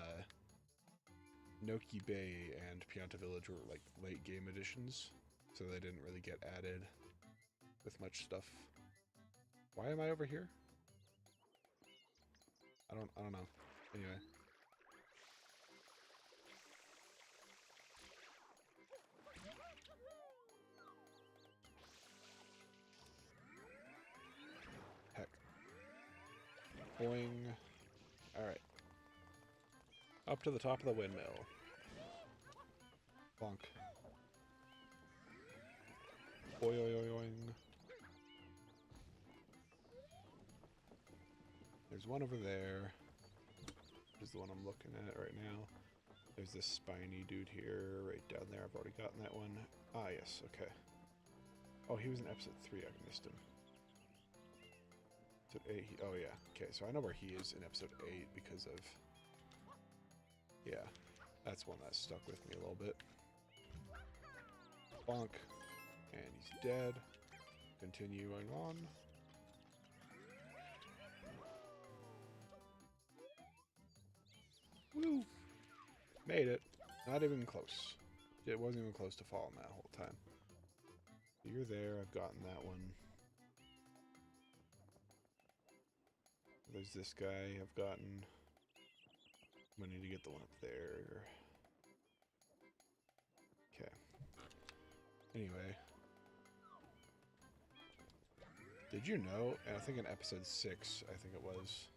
Noki Bay and Pianta Village were, like, late-game additions, so they didn't really get added with much stuff. Why am I over here? I don't know. Anyway. Heck. Boing. Alright. Up to the top of the windmill. Bonk. Boing. There's one over there. Is the one I'm looking at right now. There's this spiny dude here, right down there. I've already gotten that one. Ah, yes, okay. Oh, he was in episode 3. I missed him. Episode 8. Oh, yeah. Okay, so I know where he is in episode 8 because of... Yeah, that's one that stuck with me a little bit. Bonk. And he's dead. Continuing on. Woo! Made it. Not even close. It wasn't even close to falling that whole time. You're there. I've gotten that one. There's this guy I've gotten. I need to get the one up there. Okay. Anyway. Did you know, and I think in episode 6, I think it was,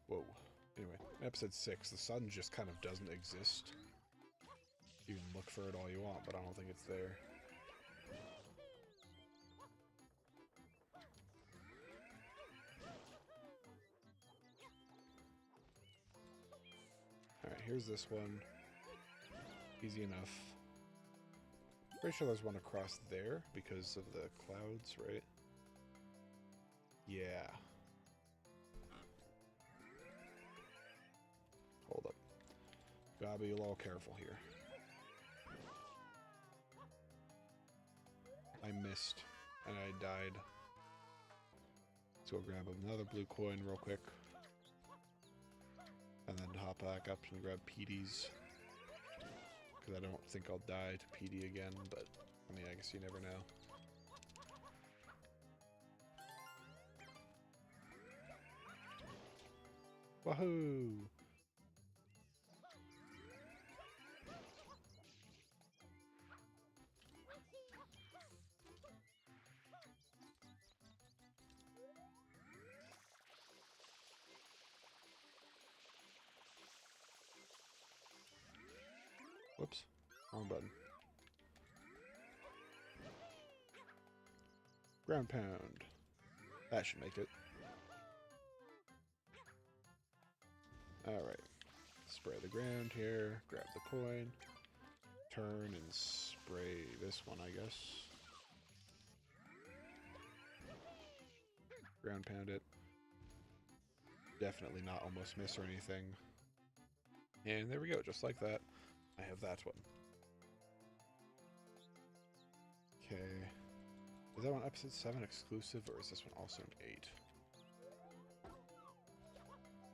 whoa. Anyway, in episode 6, the sun just kind of doesn't exist. You can look for it all you want, but I don't think it's there. Alright, here's this one. Easy enough. Pretty sure there's one across there because of the clouds, right? Yeah. Hold up. Gotta be a little careful here. I missed, and I died. Let's go grab another blue coin real quick. And then hop back up and grab Petey's. Because I don't think I'll die to Petey again, but, I mean, I guess you never know. Wahoo! Whoops. Wrong button. Ground pound. That should make it. Alright. Spray the ground here. Grab the coin. Turn and spray this one, I guess. Ground pound it. Definitely not almost miss or anything. And there we go, just like that. I have that one. Okay. Is that one episode 7 exclusive, or is this one also an 8?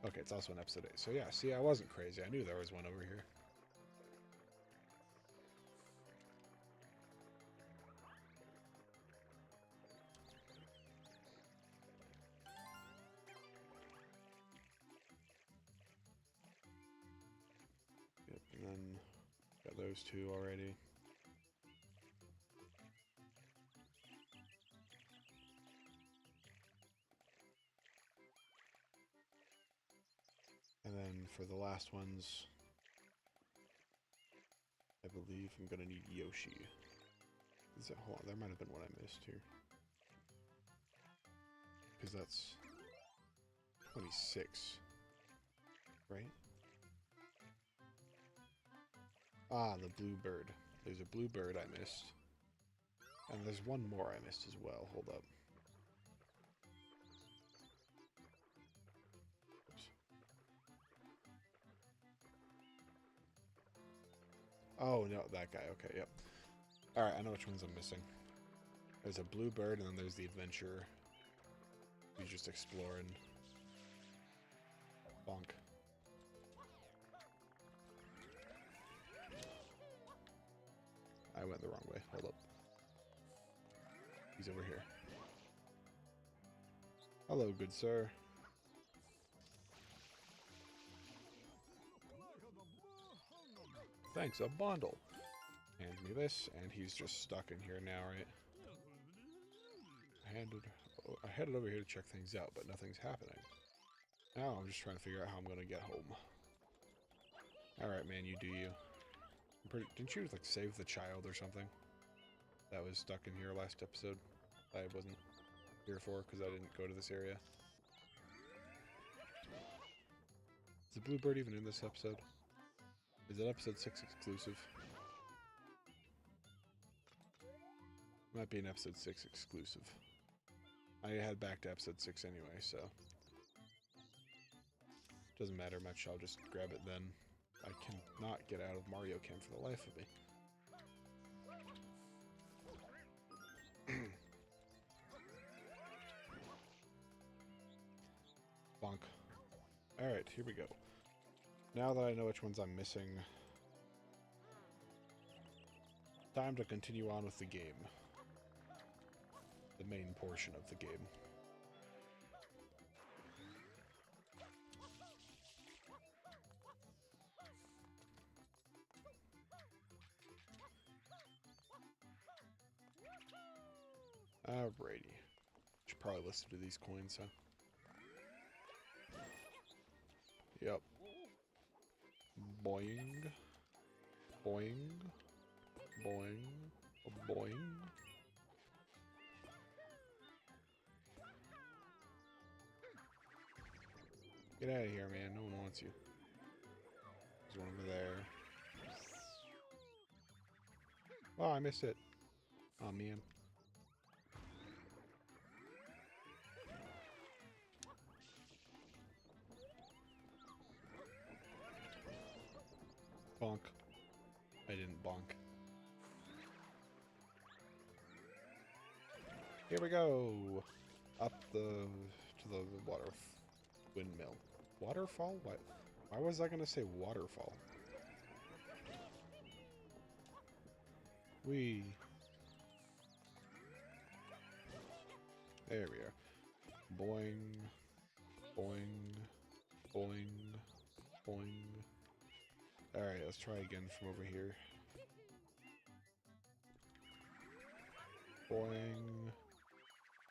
Okay, it's also an episode 8. So yeah, see, I wasn't crazy. I knew there was one over here. those two already. And then for the last ones, I believe I'm gonna need Yoshi. Hold on, there might have been one I missed here. Because that's 26, right? Ah, the blue bird. There's a blue bird I missed. And there's one more I missed as well. Hold up. Oops. Oh, no, that guy. Okay, yep. Alright, I know which ones I'm missing. There's a blue bird, and then there's the adventurer. He's just exploring. Bonk. I went the wrong way. Hold up. He's over here. Hello, good sir. Thanks, a bundle. Hands me this, and he's just stuck in here now, right? I headed over here to check things out, but nothing's happening. Now I'm just trying to figure out how I'm gonna get home. Alright, man, you do you. Didn't you, like, save the child or something? That was stuck in here last episode. I wasn't here for, because I didn't go to this area. Is the blue bird even in this episode? Is it episode 6 exclusive? Might be an episode 6 exclusive. I head back to episode 6 anyway, so... Doesn't matter much, I'll just grab it then. I cannot get out of Mario Camp for the life of me. Bonk. Alright, here we go. Now that I know which ones I'm missing, time to continue on with the game. The main portion of the game. Alrighty. Should probably listen to these coins, huh? Yep. Boing. Boing. Boing. Boing. Get out of here, man. No one wants you. There's one over there. Oh, I missed it. Oh, man. Bonk. I didn't bonk. Here we go! Up to the water windmill. Waterfall? What? Why was I gonna say waterfall? Whee! There we are. Boing. Boing. Boing. Boing. Alright, let's try again from over here. Boing.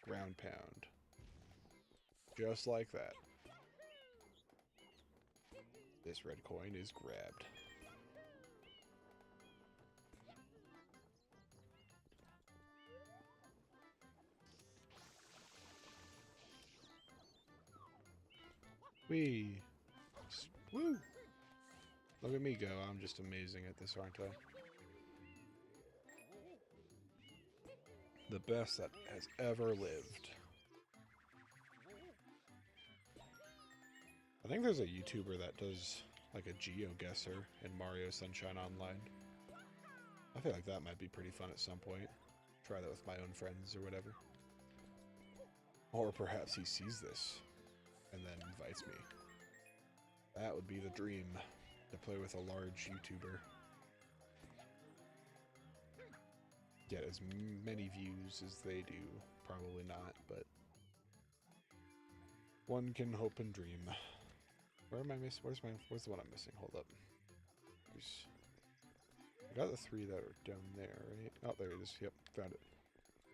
Ground pound. Just like that. This red coin is grabbed. Whee! Woo! Look at me go. I'm just amazing at this, aren't I? The best that has ever lived. I think there's a YouTuber that does like a GeoGuessr in Mario Sunshine Online. I feel like that might be pretty fun at some point. Try that with my own friends or whatever. Or perhaps he sees this and then invites me. That would be the dream, to play with a large YouTuber. Get as many views as they do. Probably not, but one can hope and dream. Where am I missing? Where's the one I'm missing? Hold up. Here's I got the 3 that are down there, right? Oh, there it is. Yep, found it.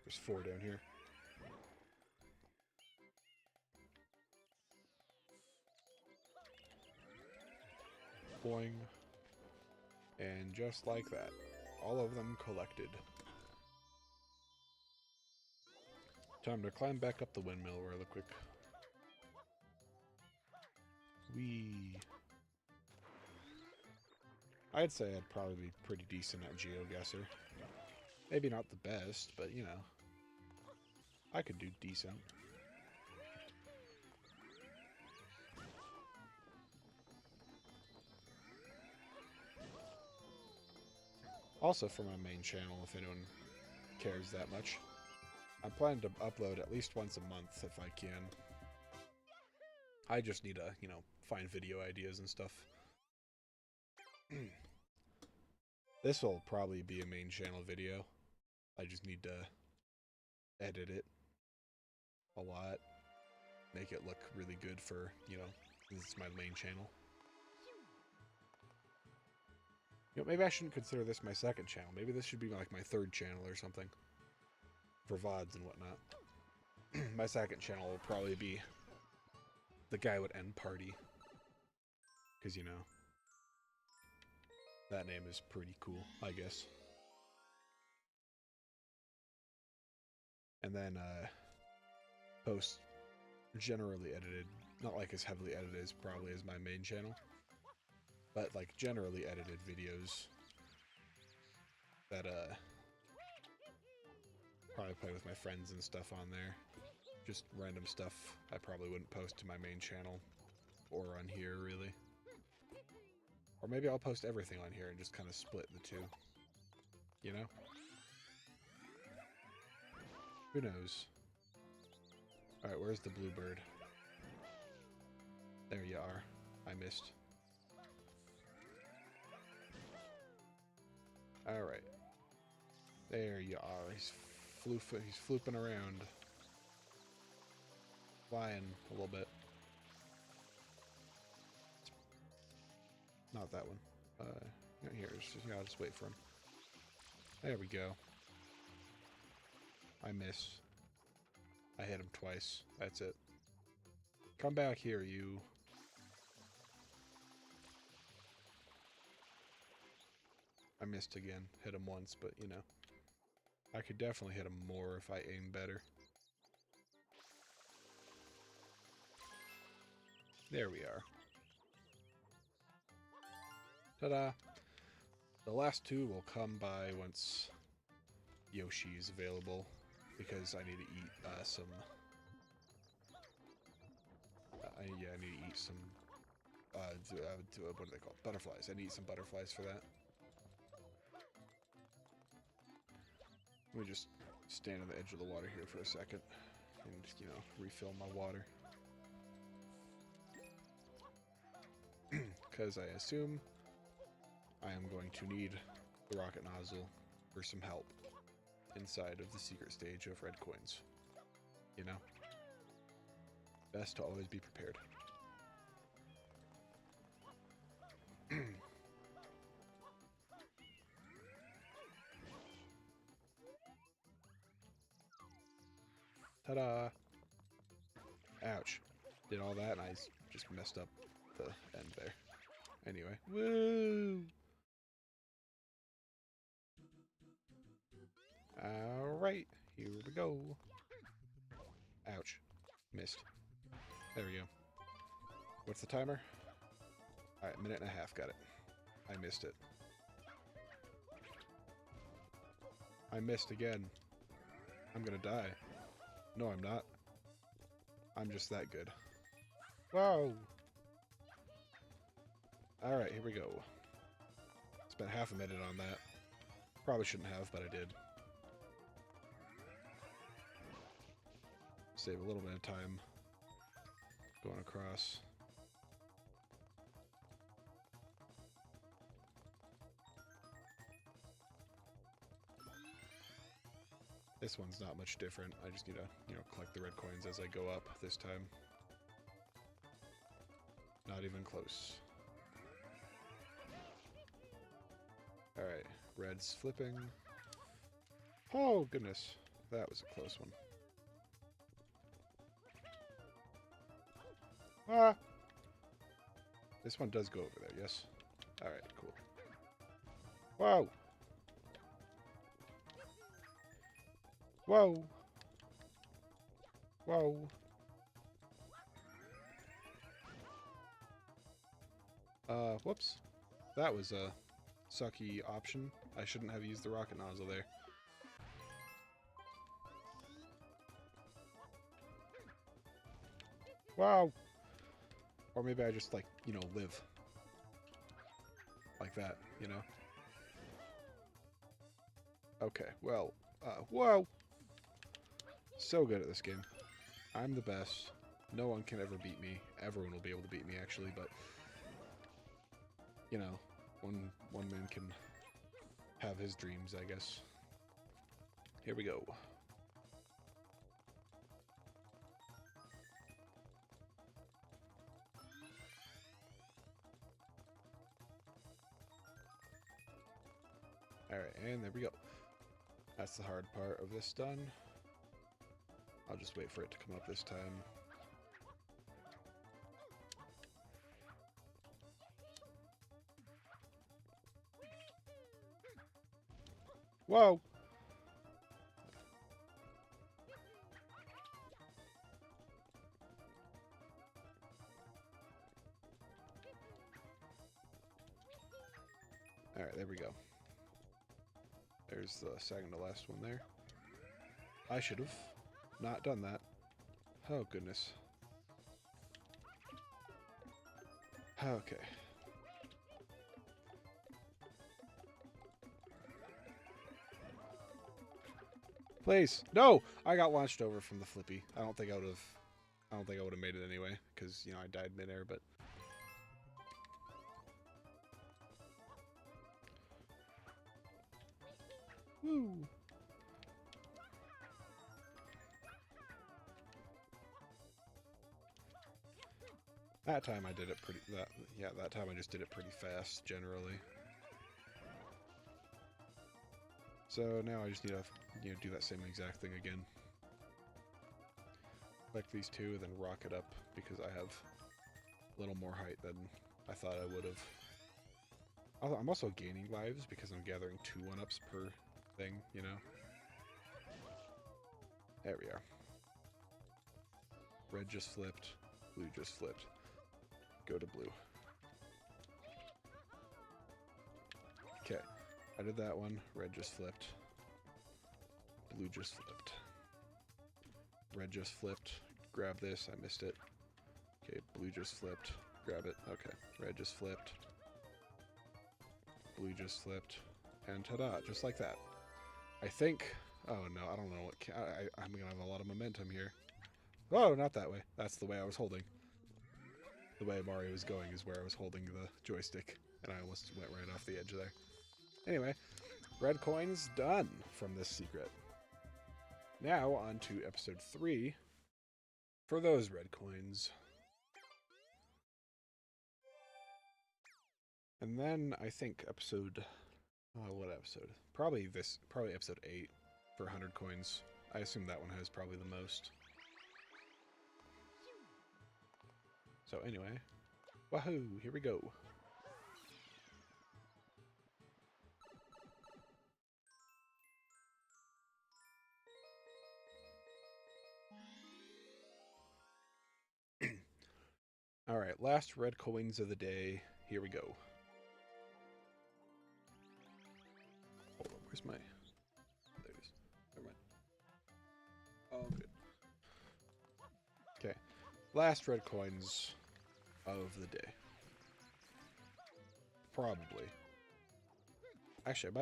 There's 4 down here. Boing. And just like that, all of them collected. Time to climb back up the windmill really quick. Whee! I'd say I'd probably be pretty decent at GeoGuessr. Maybe not the best, but you know, I could do decent. Also for my main channel, if anyone cares that much. I'm planning to upload at least once a month if I can. I just need to, you know, find video ideas and stuff. This will probably be a main channel video. I just need to edit it a lot. Make it look really good for, you know, this is my main channel. You know, maybe I shouldn't consider this my second channel. Maybe this should be like my third channel or something. For VODs and whatnot. My second channel will probably be The Guy Would End Party. Because, you know, that name is pretty cool, I guess. And then, post generally edited. Not like as heavily edited as probably as my main channel. But, like, generally edited videos that, probably play with my friends and stuff on there. Just random stuff I probably wouldn't post to my main channel. Or on here, really. Or maybe I'll post everything on here and just kind of split the two. You know? Who knows? Alright, where's the bluebird? There you are. I missed. Alright. There you are. He's flooping around. Flying a little bit. Not that one. Here, I'll just wait for him. There we go. I miss. I hit him twice. That's it. Come back here, you. I missed again. Hit him once, but you know. I could definitely hit him more if I aim better. There we are. Ta-da! The last 2 will come by once Yoshi is available, because I need to eat some... I need to eat some... what are they called? Butterflies. I need to eat some butterflies for that. Let me just stand on the edge of the water here for a second and, you know, refill my water. Because I assume I am going to need the rocket nozzle for some help inside of the secret stage of red coins. You know? Best to always be prepared. Ta-da! Ouch. Did all that and I just messed up the end there. Anyway. Woo! Alright, here we go. Ouch. Missed. There we go. What's the timer? Alright, minute and a half, got it. I missed it. I missed again. I'm gonna die. No, I'm not. I'm just that good. Whoa! Alright, here we go. Spent half a minute on that. Probably shouldn't have, but I did. Save a little bit of time going across. This one's not much different. I just need to, you know, collect the red coins as I go up this time. Not even close. Alright. Red's flipping. Oh, goodness. That was a close one. Ah! This one does go over there, yes? Alright, cool. Whoa! Whoa! Whoa! Whoops. That was a sucky option. I shouldn't have used the rocket nozzle there. Wow! Or maybe I just, like, you know, live. Like that, you know? Okay, well, whoa! So good at this game. I'm the best. No one can ever beat me. Everyone will be able to beat me, actually, but... You know, one man can have his dreams, I guess. Here we go. Alright, and there we go. That's the hard part of this done. I'll just wait for it to come up this time. Whoa! Alright, there we go. There's the second to last one there. I should have not done that. Oh, goodness. Okay. Please. No! I got launched over from the flippy. I don't think I would have made it anyway, because, you know, I died midair, but... Woo! That time I did it pretty... that time I just did it pretty fast, generally. So now I just need to, you know, do that same exact thing again. Collect these two, then rock it up, because I have a little more height than I thought I would have. I'm also gaining lives, because I'm gathering 2 1-ups per thing, you know? There we are. Red just flipped, blue just flipped. Go to blue. Okay, I did that one. Red just flipped. Blue just flipped. Red just flipped. Grab this. I missed it. Okay, blue just flipped. Grab it. Okay, red just flipped. Blue just flipped. And ta-da, just like that. I think... Oh, no, I don't know what... I'm going to have a lot of momentum here. Oh, not that way. That's the way I was holding. The way Mario was going is where I was holding the joystick, and I almost went right off the edge there. Anyway, red coins done from this secret. Now, on to episode 3 for those red coins. And then, I think episode... Oh, what episode? Probably episode 8 for 100 coins. I assume that one has probably the most. So anyway, wahoo, here we go. Alright, last red coins of the day. Here we go. Hold on, where's my... There it is. Never mind. Oh, good. Okay. Last red coins of the day. Probably. Actually,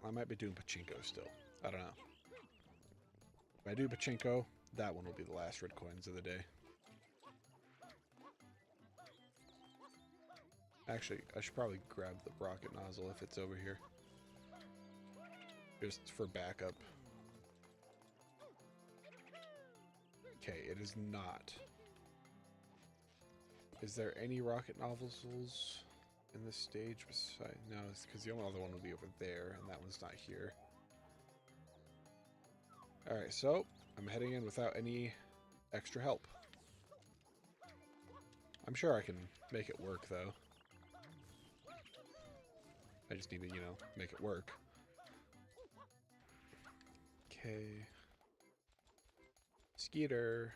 I might be doing pachinko still. I don't know. If I do pachinko, that one will be the last red coins of the day. Actually, I should probably grab the rocket nozzle if it's over here. Just for backup. Okay, it is not. Is there any rocket nozzles? in this stage beside... No, it's because the only other one will be over there, and that one's not here. Alright, so I'm heading in without any extra help. I'm sure I can make it work, though. I just need to, you know, make it work. Okay. Skeeter,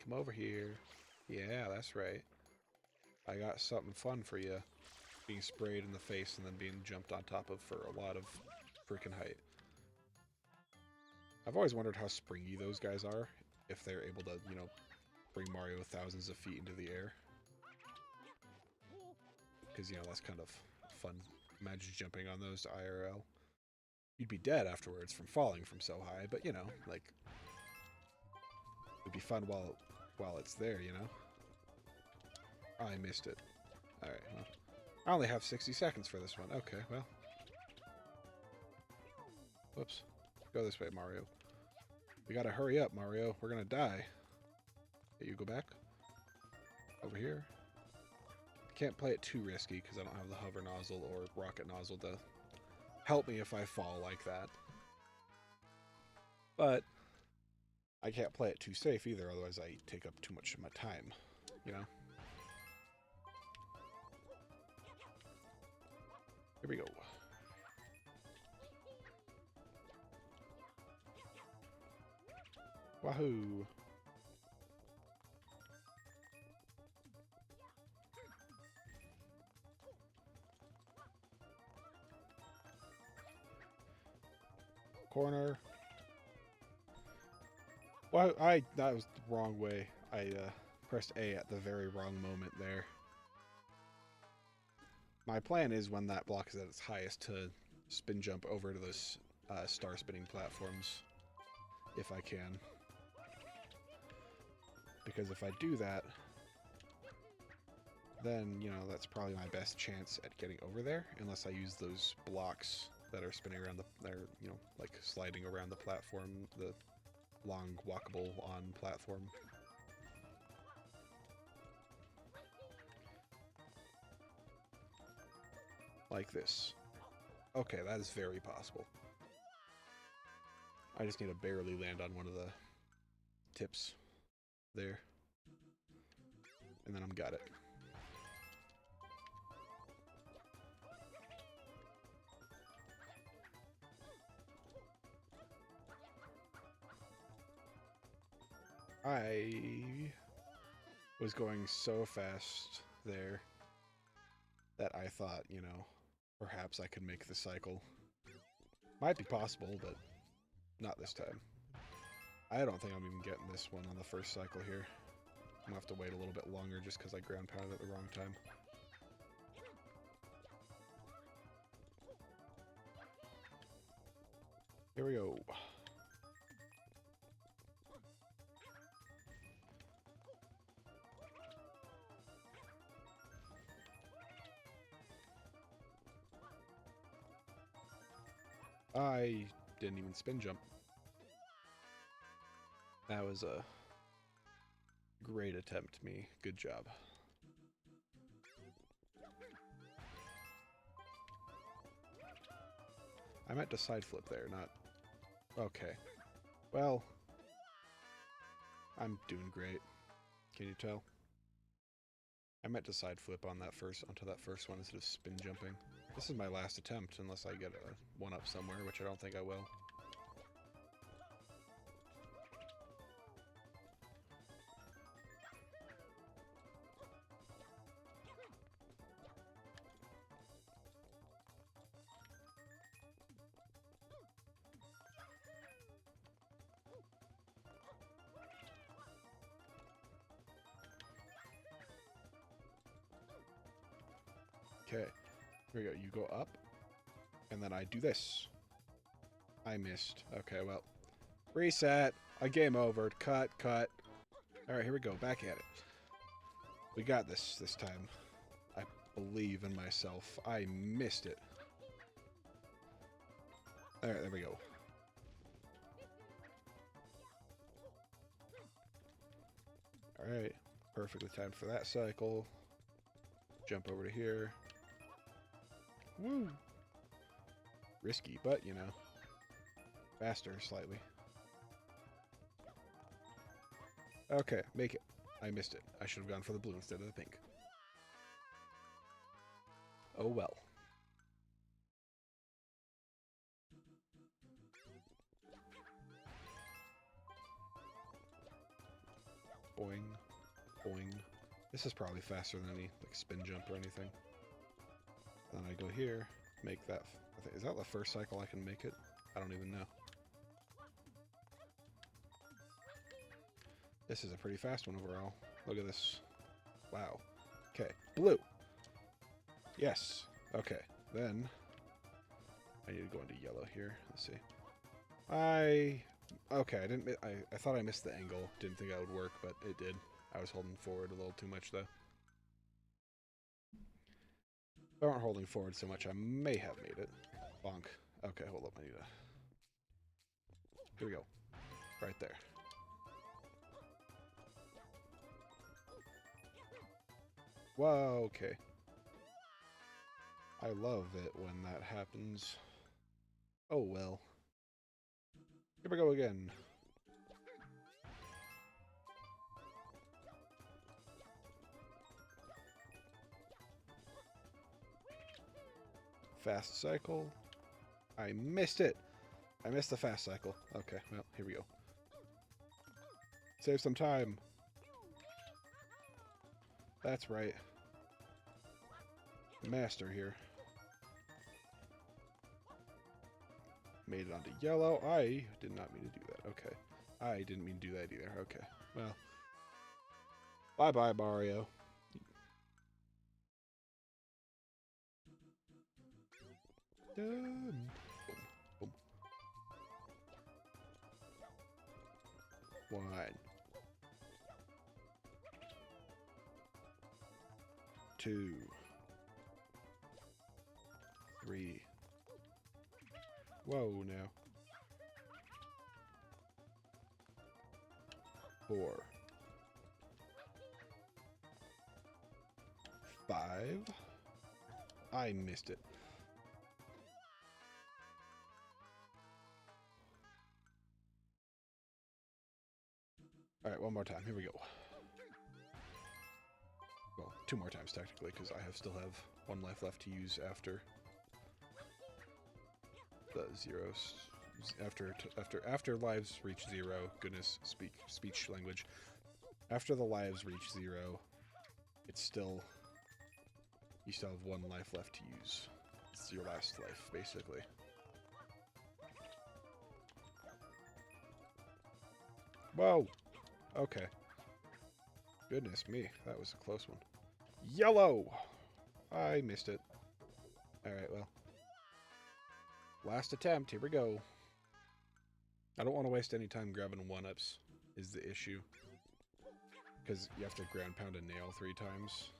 come over here. Yeah, that's right. I got something fun for you. Being sprayed in the face and then being jumped on top of for a lot of freaking height. I've always wondered how springy those guys are. If they're able to, you know, bring Mario thousands of feet into the air. Because, you know, that's kind of fun. Imagine jumping on those IRL. You'd be dead afterwards from falling from so high, but, you know, like... It'd be fun while it's there, you know? Oh, I missed it. Alright, well... I only have 60 seconds for this one. Okay, well... Whoops. Go this way, Mario. We gotta hurry up, Mario. We're gonna die. Okay, you go back. Over here. I can't play it too risky because I don't have the hover nozzle or rocket nozzle to help me if I fall like that. But I can't play it too safe either, otherwise I take up too much of my time, you know? Here we go. Wahoo! Corner. Well, that was the wrong way. I pressed A at the very wrong moment there. My plan is when that block is at its highest to spin jump over to those star spinning platforms, if I can. Because if I do that, then, you know, that's probably my best chance at getting over there, unless I use those blocks that are spinning around that are, you know, like sliding around the platform, the long walkable on platform. Like this. Okay, that is very possible. I just need to barely land on one of the tips there. And then I'm got it. I was going so fast there that I thought, you know, perhaps I could make the cycle. Might be possible, but not this time. I don't think I'm even getting this one on the first cycle here. I'm gonna have to wait a little bit longer just because I ground pounded at the wrong time. Here we go. I didn't even spin jump. That was a great attempt, me. Good job. I meant to side flip there, not... Okay. Well... I'm doing great. Can you tell? I meant to side flip on that onto that first one instead of spin jumping. This is my last attempt, unless I get a one-up somewhere, which I don't think I will. Okay, here we go. You go up, and then I do this. I missed. Okay, well, reset. A game over. Cut, cut. All right, here we go. Back at it. We got this time. I believe in myself. I missed it. All right, there we go. All right, perfectly timed for that cycle. Jump over to here. Woo! Risky, but, you know, faster slightly. Okay, make it. I missed it. I should have gone for the blue instead of the pink. Oh well. Boing. Boing. This is probably faster than any like spin jump or anything. Then I go here, make that. Is that the first cycle I can make it? I don't even know. This is a pretty fast one overall. Look at this. Wow. Okay, blue. Yes. Okay, then I need to go into yellow here. Let's see. Okay, I didn't. I thought I missed the angle. Didn't think that would work, but it did. I was holding forward a little too much though. If I weren't holding forward so much, I may have made it. Bonk. Okay, hold up. I need to. Here we go. Right there. Whoa, okay. I love it when that happens. Oh well. Here we go again. Fast cycle. I missed it. I missed the fast cycle. Okay, well, here we go. Save some time. That's right. Master here. Made it onto yellow. I did not mean to do that. Okay. I didn't mean to do that either. Okay. Well. Bye-bye, Mario. Done. Boom. Boom. 1. 2. 3. Whoa, now. 4. 5. I missed it. Alright, one more time. Here we go. Well, 2 more times technically, because I still have 1 life left to use after the zeros. After lives reach 0, goodness, speech language. After the lives reach 0, it's still, you still have 1 life left to use. It's your last life, basically. Whoa! Okay. Goodness me, that was a close one. Yellow! I missed it. Alright, well. Last attempt, here we go. I don't want to waste any time grabbing 1-ups, is the issue. Because you have to ground pound a nail 3 times.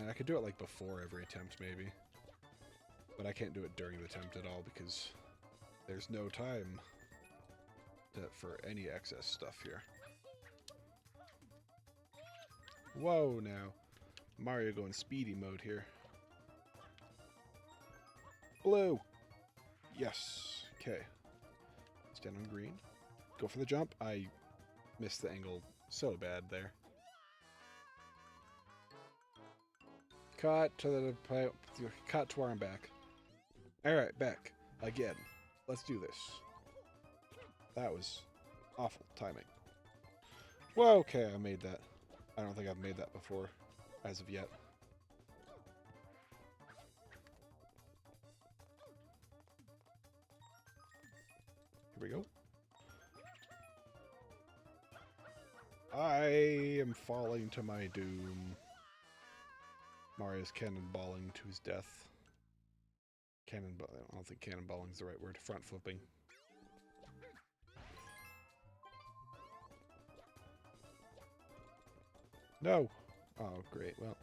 I could do it like before every attempt, maybe. But I can't do it during the attempt at all, because there's no time for any excess stuff here. Whoa, now. Mario going speedy mode here. Blue! Yes. Okay. Stand on green. Go for the jump. I missed the angle so bad there. Cut to where I'm back. Alright, back. Again. Let's do this. That was awful timing. Well, okay, I made that. I don't think I've made that before, as of yet. Here we go. I am falling to my doom. Mario's cannonballing to his death. I don't think cannonballing is the right word. Front flipping. No! Oh, great. Well,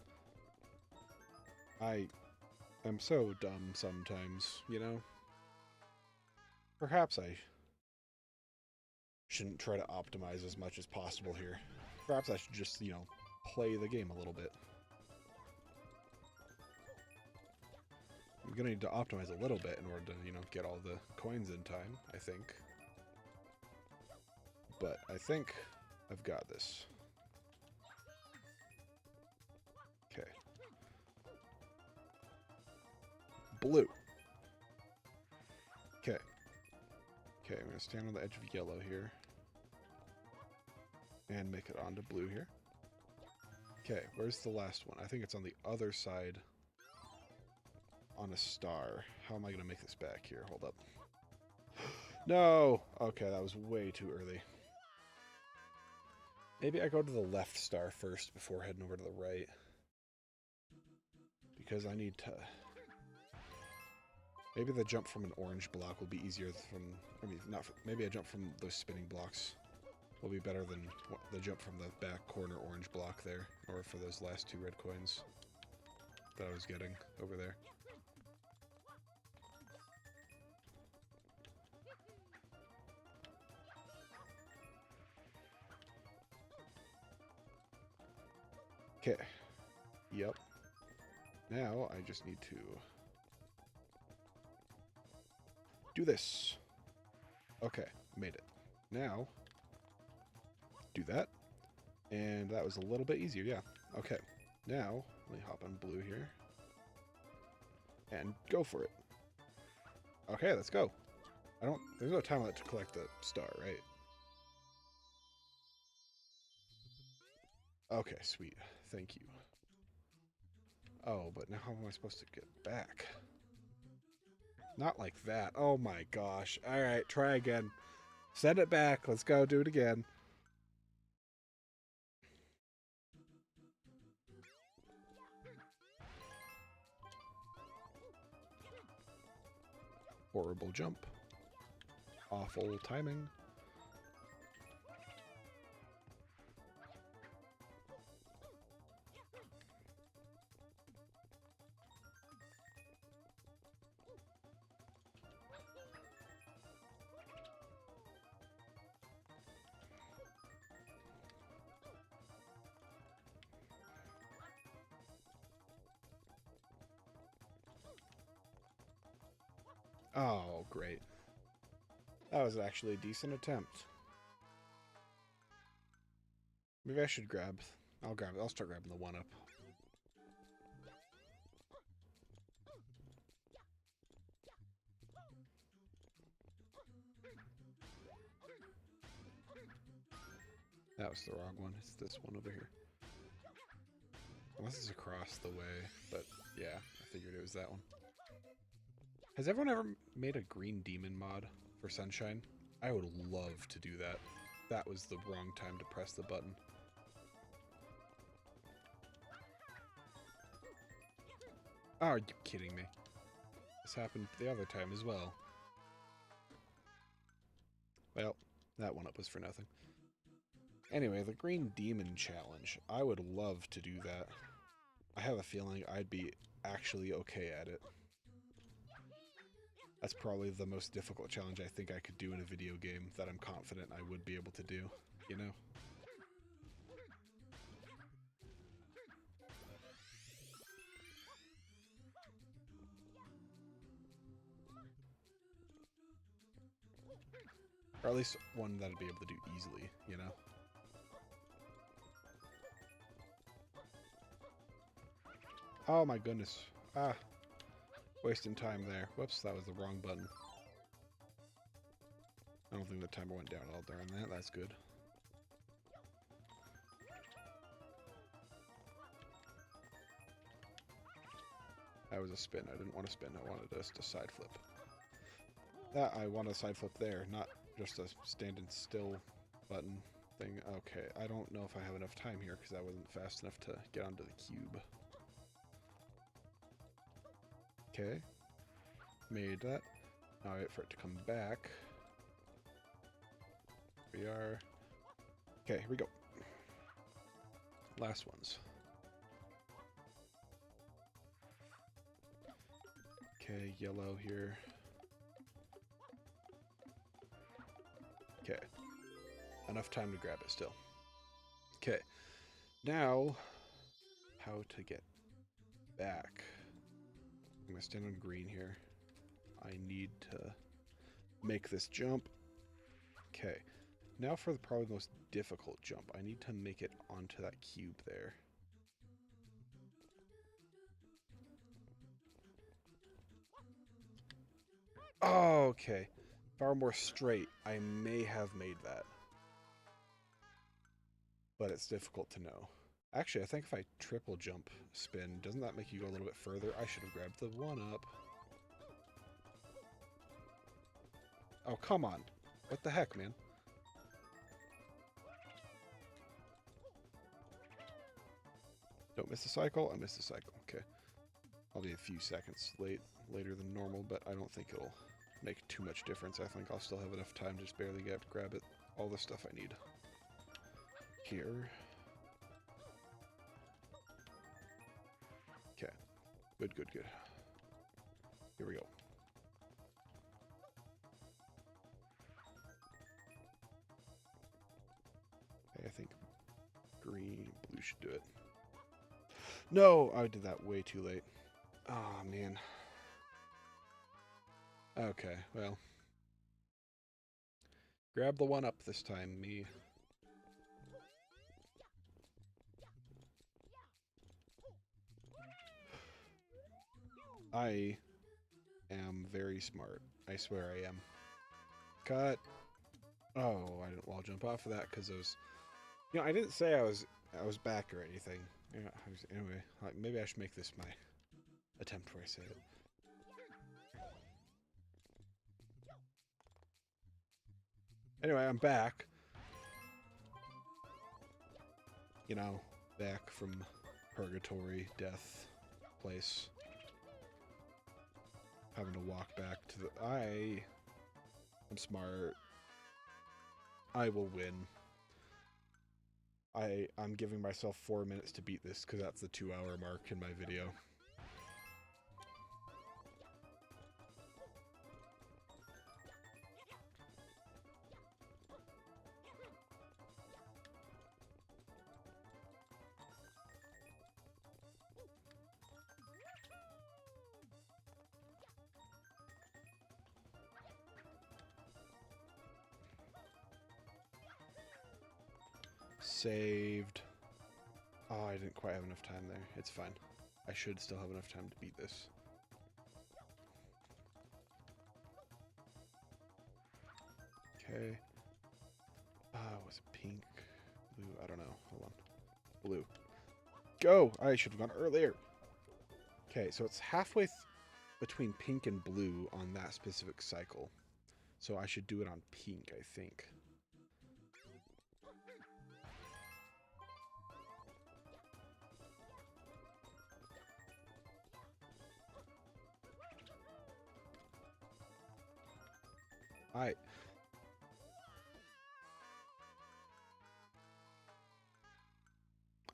I am so dumb sometimes, you know? Perhaps I shouldn't try to optimize as much as possible here. Perhaps I should just, you know, play the game a little bit. I'm gonna need to optimize a little bit in order to, you know, get all the coins in time, I think. But I think I've got this. Okay. Blue. Okay. Okay, I'm gonna stand on the edge of yellow here. And make it onto blue here. Okay, where's the last one? I think it's on the other side on a star. How am I going to make this back here? Hold up. No! Okay, that was way too early. Maybe I go to the left star first before heading over to the right. Because I need to... Maybe the jump from an orange block will be easier from... I mean, not... Maybe a jump from those spinning blocks will be better than the jump from the back corner orange block there, or for those last 2 red coins that I was getting over there. Okay. Yep. Now I just need to do this. Okay, made it. Now do that. And that was a little bit easier, yeah. Okay. Now, let me hop on blue here. And go for it. Okay, let's go. There's no time limit to collect the star, right? Okay, sweet. Thank you. Oh, but now how am I supposed to get back? Not like that. Oh my gosh. Alright, try again. Send it back. Let's go do it again. Horrible jump. Awful timing. Oh, great. That was actually a decent attempt. Maybe I should grab... I'll start grabbing the 1-up. That was the wrong one. It's this one over here. Unless it's across the way, but yeah, I figured it was that one. Has everyone ever made a green demon mod for Sunshine? I would love to do that. That was the wrong time to press the button. Oh, are you kidding me? This happened the other time as well. Well, that 1-up was for nothing. Anyway, the Green Demon Challenge. I would love to do that. I have a feeling I'd be actually okay at it. That's probably the most difficult challenge I think I could do in a video game that I'm confident I would be able to do, you know? Or at least one that I'd be able to do easily, you know? Oh my goodness. Ah. Wasting time there. Whoops, that was the wrong button. I don't think the timer went down at all during that. That's good. That was a spin. I didn't want to spin. I wanted just a side flip. I want a side flip there, not just a standing still button thing. Okay, I don't know if I have enough time here because I wasn't fast enough to get onto the cube. Okay. Made that. Now I wait for it to come back. Here we are. Okay, here we go. Last ones. Okay, yellow here. Okay. Enough time to grab it still. Okay. Now, how to get back. I'm going to stand on green here. I need to make this jump. Okay. Now for the probably most difficult jump. I need to make it onto that cube there. Oh, okay. If I were more straight, I may have made that. But it's difficult to know. Actually, I think if I triple jump spin, doesn't that make you go a little bit further? I should have grabbed the 1-up. Oh, come on. What the heck, man? Don't miss the cycle? I missed the cycle. Okay. I'll be a few seconds later than normal, but I don't think it'll make too much difference. I think I'll still have enough time to just barely grab it. All the stuff I need. Here. Okay. Good, good, good. Here we go. Okay, I think green, blue should do it. No! I did that way too late. Oh, man. Okay, well. Grab the 1-up this time, me. I am very smart. I swear I am. Cut. Oh, I didn't wall jump off of that because I was... You know, I didn't say I was back or anything. Yeah, anyway, like, maybe I should make this my attempt where I say it. Anyway, I'm back. You know, back from purgatory, death, place. Having to walk back to the... I'm smart. I will win. I'm giving myself 4 minutes to beat this because that's the 2-hour mark in my video. Saved. Oh, I didn't quite have enough time there. It's fine. I should still have enough time to beat this. Okay. Was it pink? Blue? I don't know. Hold on. Blue. Go! I should have gone earlier. Okay, so it's halfway between pink and blue on that specific cycle. So I should do it on pink, I think.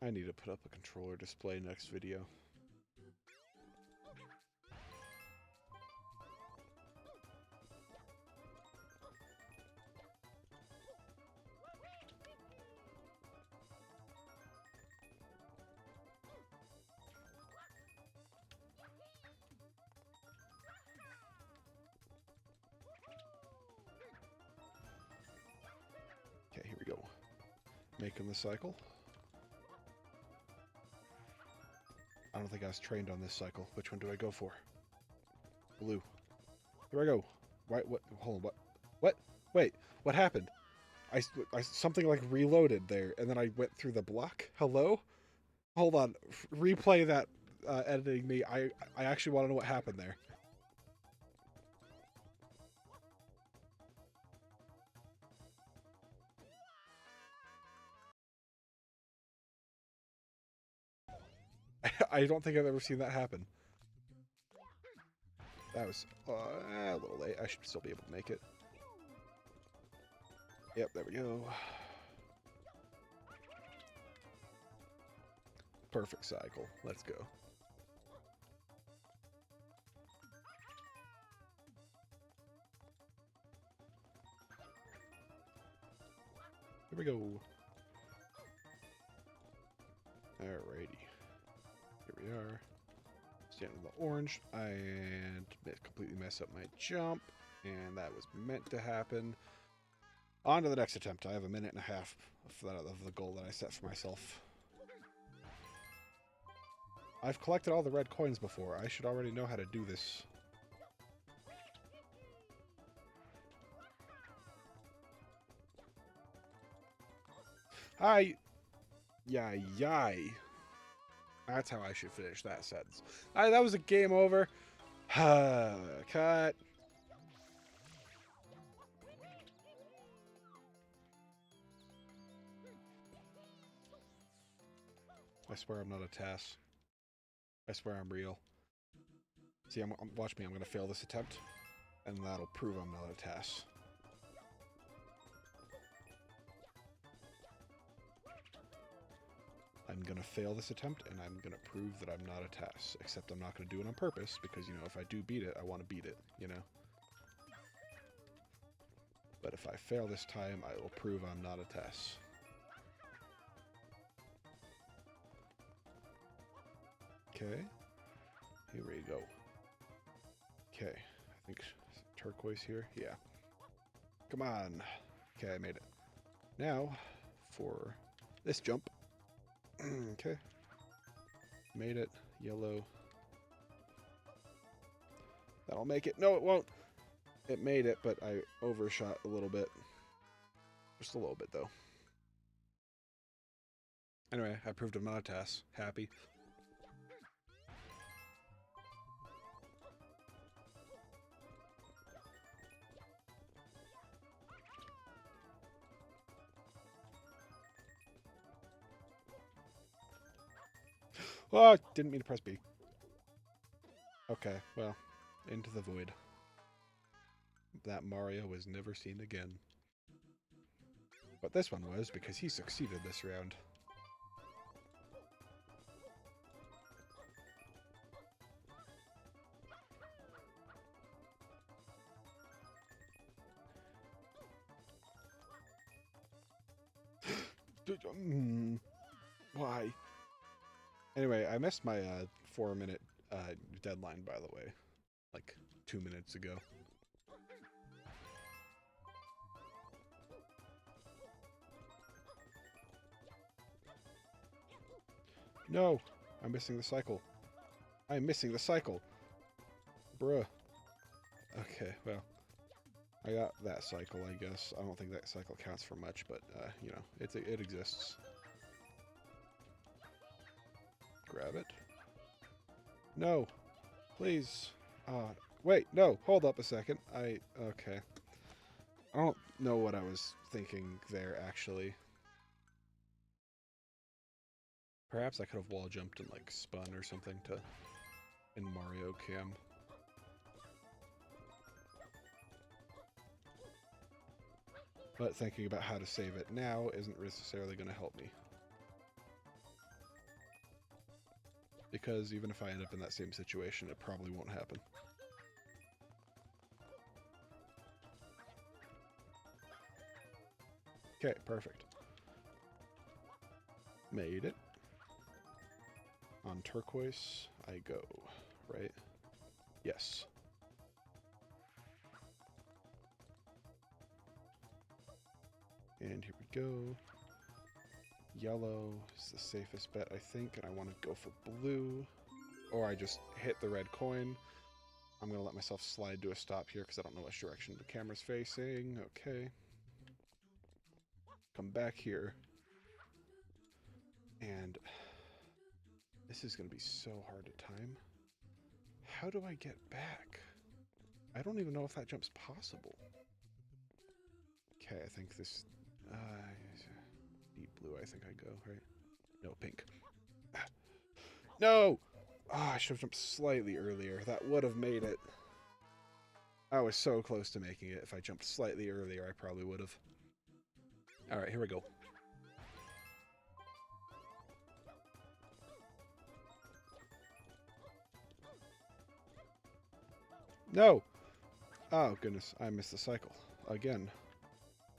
I need to put up a controller display next video. Okay, here we go. Making the cycle. I don't think I was trained on this cycle. Which one do I go for? Blue. Here I go. Right, what? Hold on, what? What? Wait, what happened? I something like reloaded there, and then I went through the block? Hello? Hold on. Replay that, editing me. I actually want to know what happened there. I don't think I've ever seen that happen. That was a little late. I should still be able to make it. Yep, there we go. Perfect cycle. Let's go. Here we go. Alrighty. Here we are. stand in the orange, and completely mess up my jump, and that was meant to happen. On to the next attempt. I have a minute and a half of the goal that I set for myself. I've collected all the red coins before. I should already know how to do this. Yay. That's how I should finish that sentence. That was a game over. Cut. I swear I'm not a TAS. I swear I'm real. See, watch me. I'm going to fail this attempt, and that'll prove I'm not a TAS. I'm going to fail this attempt, and I'm going to prove that I'm not a TAS. Except I'm not going to do it on purpose, because, you know, if I do beat it, I want to beat it, you know? But if I fail this time, I will prove I'm not a TAS. Okay. Here we go. Okay. I think turquoise here. Yeah. Come on. Okay, I made it. Now, for this jump. Okay. Made it. Yellow. That'll make it. No, it won't. It made it, but I overshot a little bit. Just a little bit, though. Anyway, I proved I'm not a TAS. Happy. Oh, didn't mean to press B. Okay, well, into the void. That Mario was never seen again. But this one was, because he succeeded this round. Why? Anyway, I missed my 4-minute deadline, by the way. Like, 2 minutes ago. No! I'm missing the cycle. I'm missing the cycle! Bruh. Okay, well. I got that cycle, I guess. I don't think that cycle counts for much, but, you know, it exists. Grab it. No! Please! Wait, no! Hold up a second. Okay. I don't know what I was thinking there, actually. Perhaps I could have wall jumped and, like, spun or something in Mario Cam. But thinking about how to save it now isn't necessarily going to help me. Because even if I end up in that same situation, it probably won't happen. Okay, perfect. Made it. On turquoise, I go, right? Yes. And here we go. Yellow is the safest bet, I think, and I want to go for blue. Or I just hit the red coin. I'm going to let myself slide to a stop here because I don't know which direction the camera's facing. Okay. Come back here. And this is going to be so hard to time. How do I get back? I don't even know if that jump's possible. Okay, I think this... deep blue, I think I go, right? No, pink. No! Oh, I should have jumped slightly earlier. That would have made it. I was so close to making it. If I jumped slightly earlier, I probably would have. Alright, here we go. No! Oh, goodness. I missed the cycle. Again.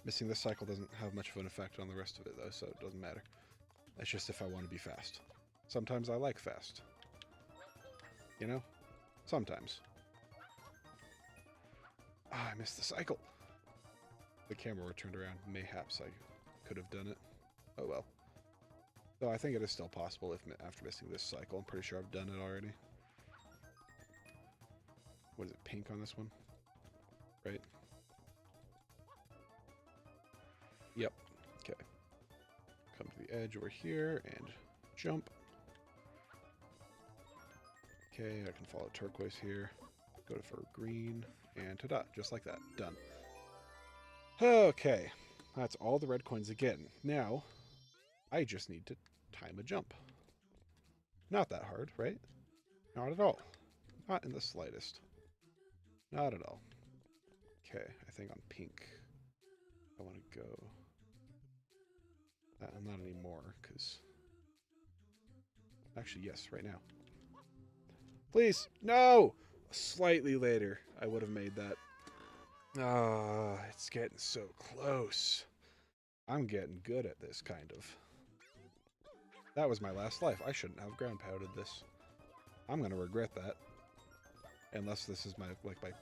Missing this cycle doesn't have much of an effect on the rest of it, though, so it doesn't matter. It's just if I want to be fast. Sometimes I like fast. You know? Sometimes. Ah, I missed the cycle. The camera were turned around. Mayhaps I could have done it. Oh well. Though I think it is still possible if after missing this cycle. I'm pretty sure I've done it already. What is it, pink on this one? Right? Yep. Okay. Come to the edge over here and jump. Okay, I can follow turquoise here. Go for green, and ta-da, just like that. Done. Okay, that's all the red coins again. Now, I just need to time a jump. Not that hard, right? Not at all. Not in the slightest. Not at all. Okay, I think on pink, I want to go... not anymore, because... Actually, yes, right now. Please, no! Slightly later, I would have made that. Ah, it's getting so close. I'm getting good at this, kind of. That was my last life. I shouldn't have ground pounded this. I'm gonna regret that. Unless this is my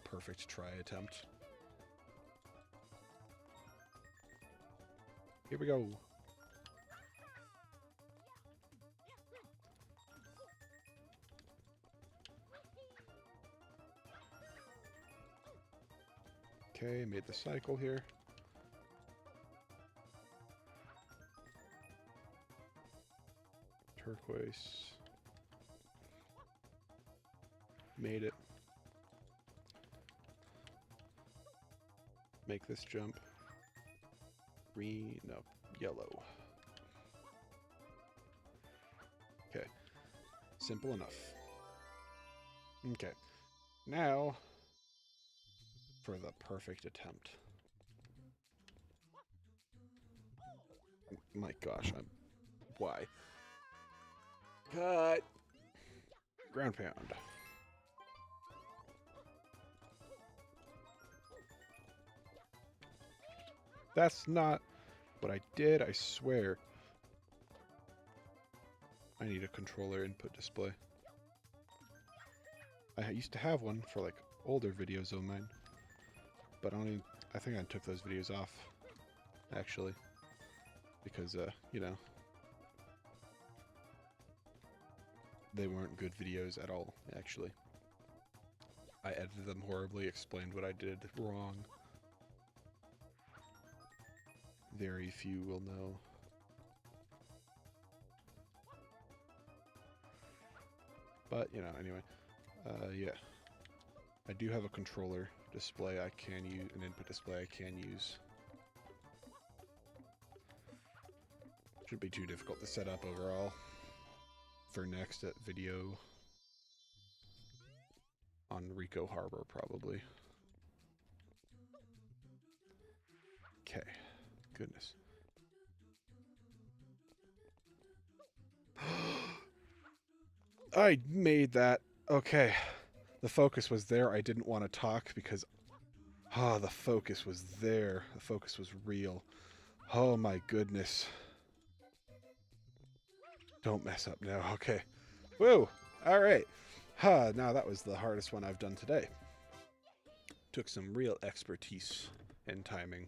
perfect try attempt. Here we go. Okay, made the cycle here. Turquoise. Made it. Make this jump. Green, no, yellow. Okay. Simple enough. Okay. Now, for the perfect attempt. My gosh, why? Cut! Ground pound. That's not what I did, I swear. I need a controller input display. I used to have one for like older videos of mine. But I think I took those videos off, actually. Because, you know, they weren't good videos at all, actually. I edited them horribly, explained what I did wrong. Very few will know. But, you know, anyway. Yeah. I do have a controller display I can use, an input display I can use. Shouldn't be too difficult to set up overall. For next video on Rico Harbor, probably. Okay. Goodness. I made that. Okay. The focus was there. I didn't want to talk because... the focus was there. The focus was real. Oh my goodness. Don't mess up now. Okay. Woo! Alright. Now that was the hardest one I've done today. Took some real expertise and timing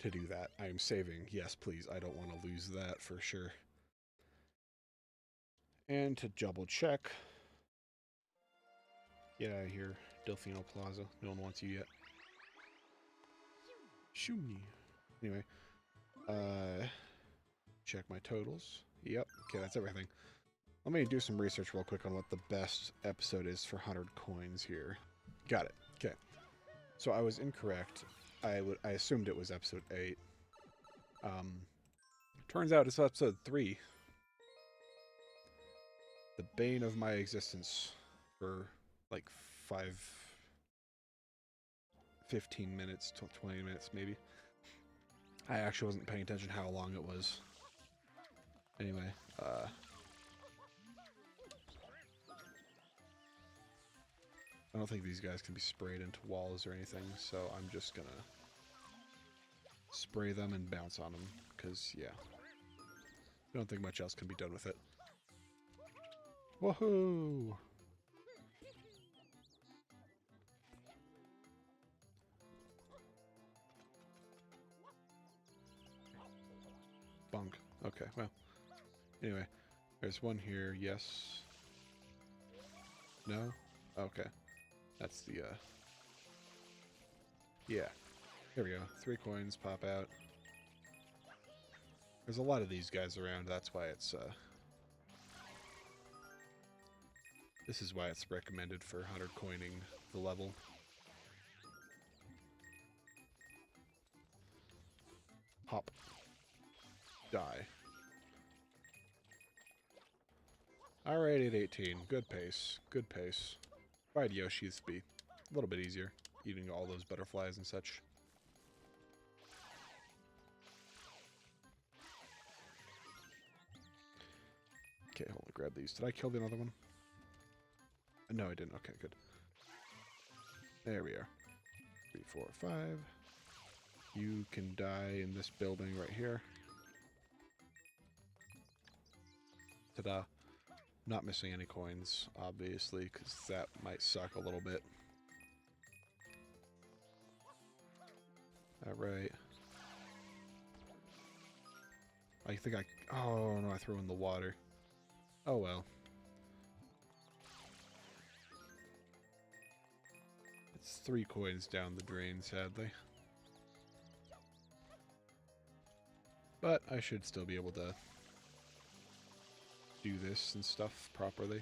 to do that. I am saving. Yes, please. I don't want to lose that for sure. And to double check... Get out of here, Delfino Plaza. No one wants you yet. Shoo. Anyway, check my totals. Yep, okay, that's everything. Let me do some research real quick on what the best episode is for 100 coins here. Got it. Okay. So I was incorrect. I assumed it was episode 8. Turns out it's episode 3. The bane of my existence for like 15 minutes till 20 minutes maybe. I actually wasn't paying attention how long it was. Anyway, I don't think these guys can be sprayed into walls or anything, so I'm just gonna spray them and bounce on them, because, yeah. I don't think much else can be done with it. Woohoo! Bunk. Okay, well. Anyway, there's one here. Yes. No? Okay. That's the, yeah. There we go. 3 coins pop out. There's a lot of these guys around. That's why it's, this is why it's recommended for 100 coining the level. Hop. Die. Alright, at 18. Good pace. Good pace. Ride Yoshi's be a little bit easier, eating all those butterflies and such. Okay, hold on, grab these. Did I kill the other one? No, I didn't. Okay, good. There we are. 3, 4, 5. You can die in this building right here. Ta-da. Not missing any coins, obviously, because that might suck a little bit. Alright. I think oh no, I threw in the water. Oh well. It's 3 coins down the drain, sadly. But I should still be able to do this and stuff properly.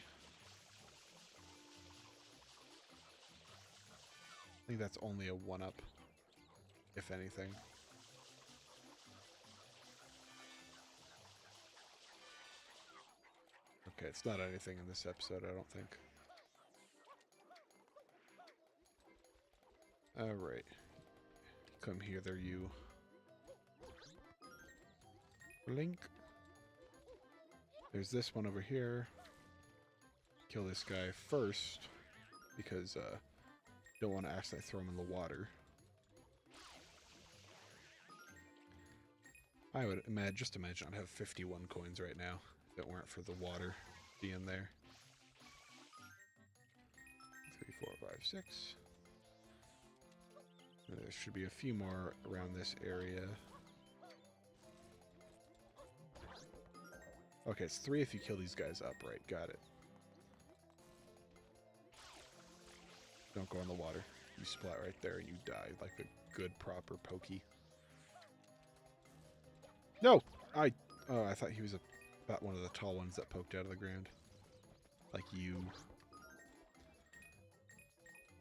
I think that's only a 1-up, if anything. Okay, it's not anything in this episode, I don't think. Alright. Come hither, you. Blink. There's this one over here. Kill this guy first, because don't want to accidentally throw him in the water. I would just imagine I'd have 51 coins right now if it weren't for the water being there. 3, 4, 5, 6. And there should be a few more around this area. Okay, it's 3 if you kill these guys upright. Got it. Don't go in the water. You splat right there and you die like a good, proper pokey. No! Oh, I thought he was about one of the tall ones that poked out of the ground. Like you.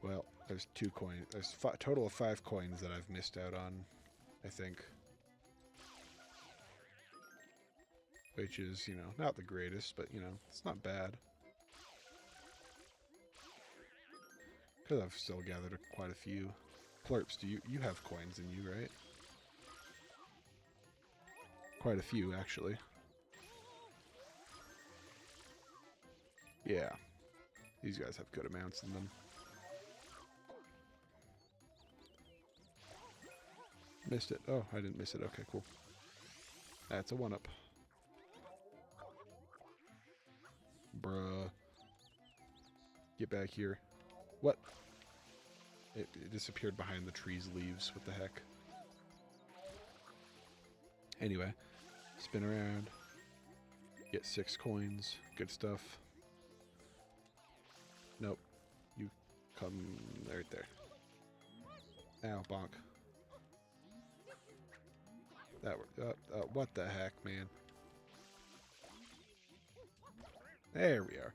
Well, there's 2 coins. There's a total of 5 coins that I've missed out on, I think. Which is, you know, not the greatest, but, you know, it's not bad. Because I've still gathered quite a few. Plurps, you have coins in you, right? Quite a few, actually. Yeah. These guys have good amounts in them. Missed it. Oh, I didn't miss it. Okay, cool. That's a 1-up. Bruh. Get back here. What? It disappeared behind the tree's leaves. What the heck? Anyway. Spin around. Get 6 coins. Good stuff. Nope. You come right there. Ow, bonk. That worked. What the heck, man? There we are.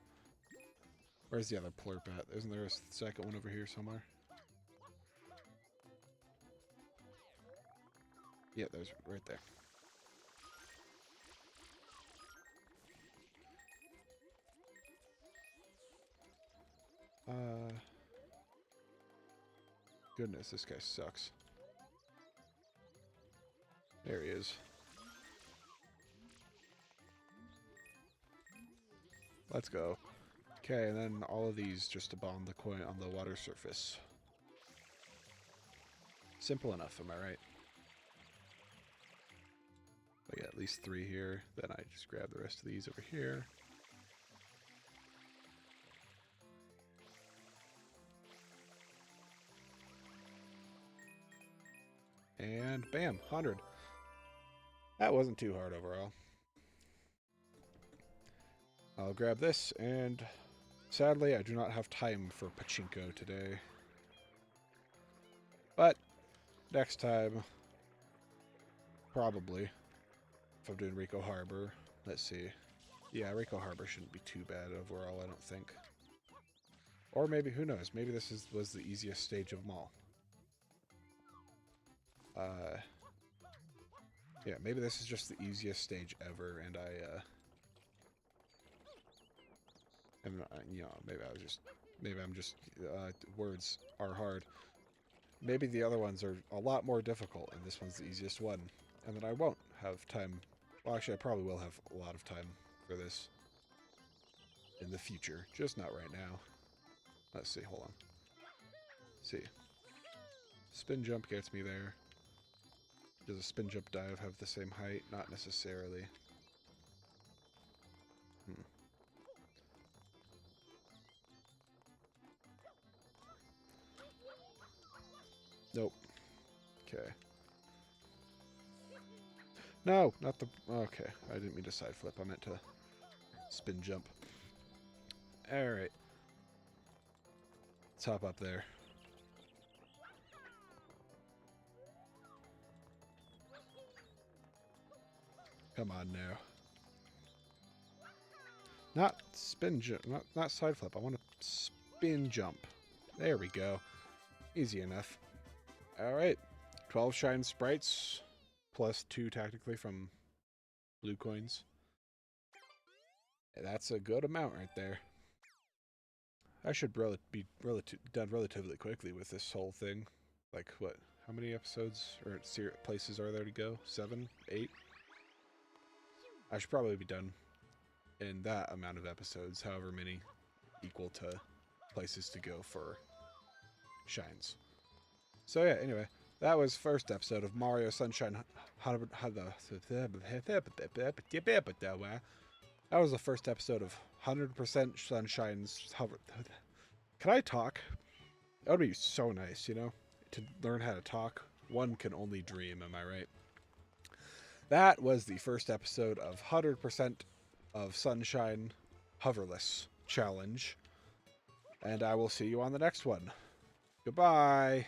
Where's the other plurp at? Isn't there a second one over here somewhere? Yeah, there's right there. Goodness, this guy sucks. There he is. Let's go. Okay, and then all of these just to bomb the coin on the water surface. Simple enough, am I right? I got at least 3 here. Then I just grab the rest of these over here. And bam, 100. That wasn't too hard overall. I'll grab this, and sadly I do not have time for pachinko today. But next time, probably, if I'm doing Rico Harbor. Let's see. Yeah, Rico Harbor shouldn't be too bad overall, I don't think. Or maybe, who knows, maybe this was the easiest stage of them all. Yeah, maybe this is just the easiest stage ever, and maybe I'm just, words are hard. Maybe the other ones are a lot more difficult, and this one's the easiest one. And then I won't have time. Well, actually, I probably will have a lot of time for this in the future. Just not right now. Let's see, hold on. Let's see. Spin jump gets me there. Does a spin jump dive have the same height? Not necessarily. Nope. Okay. No, not the... Okay, I didn't mean to side flip. I meant to spin jump. Alright. Let's hop up there. Come on now. Not spin jump. Not side flip. I want to spin jump. There we go. Easy enough. Alright. 12 shine sprites. Plus 2 technically from blue coins. That's a good amount right there. I should be done relatively quickly with this whole thing. Like, what? How many episodes or places are there to go? 7? 8? I should probably be done in that amount of episodes, however many equal to places to go for shines. So yeah, anyway, that was first episode of Mario Sunshine. That was the first episode of 100% Sunshine's Hover. Can I talk? That would be so nice, you know? To learn how to talk. One can only dream, am I right? That was the first episode of 100% of Sunshine Hoverless Challenge. And I will see you on the next one. Goodbye!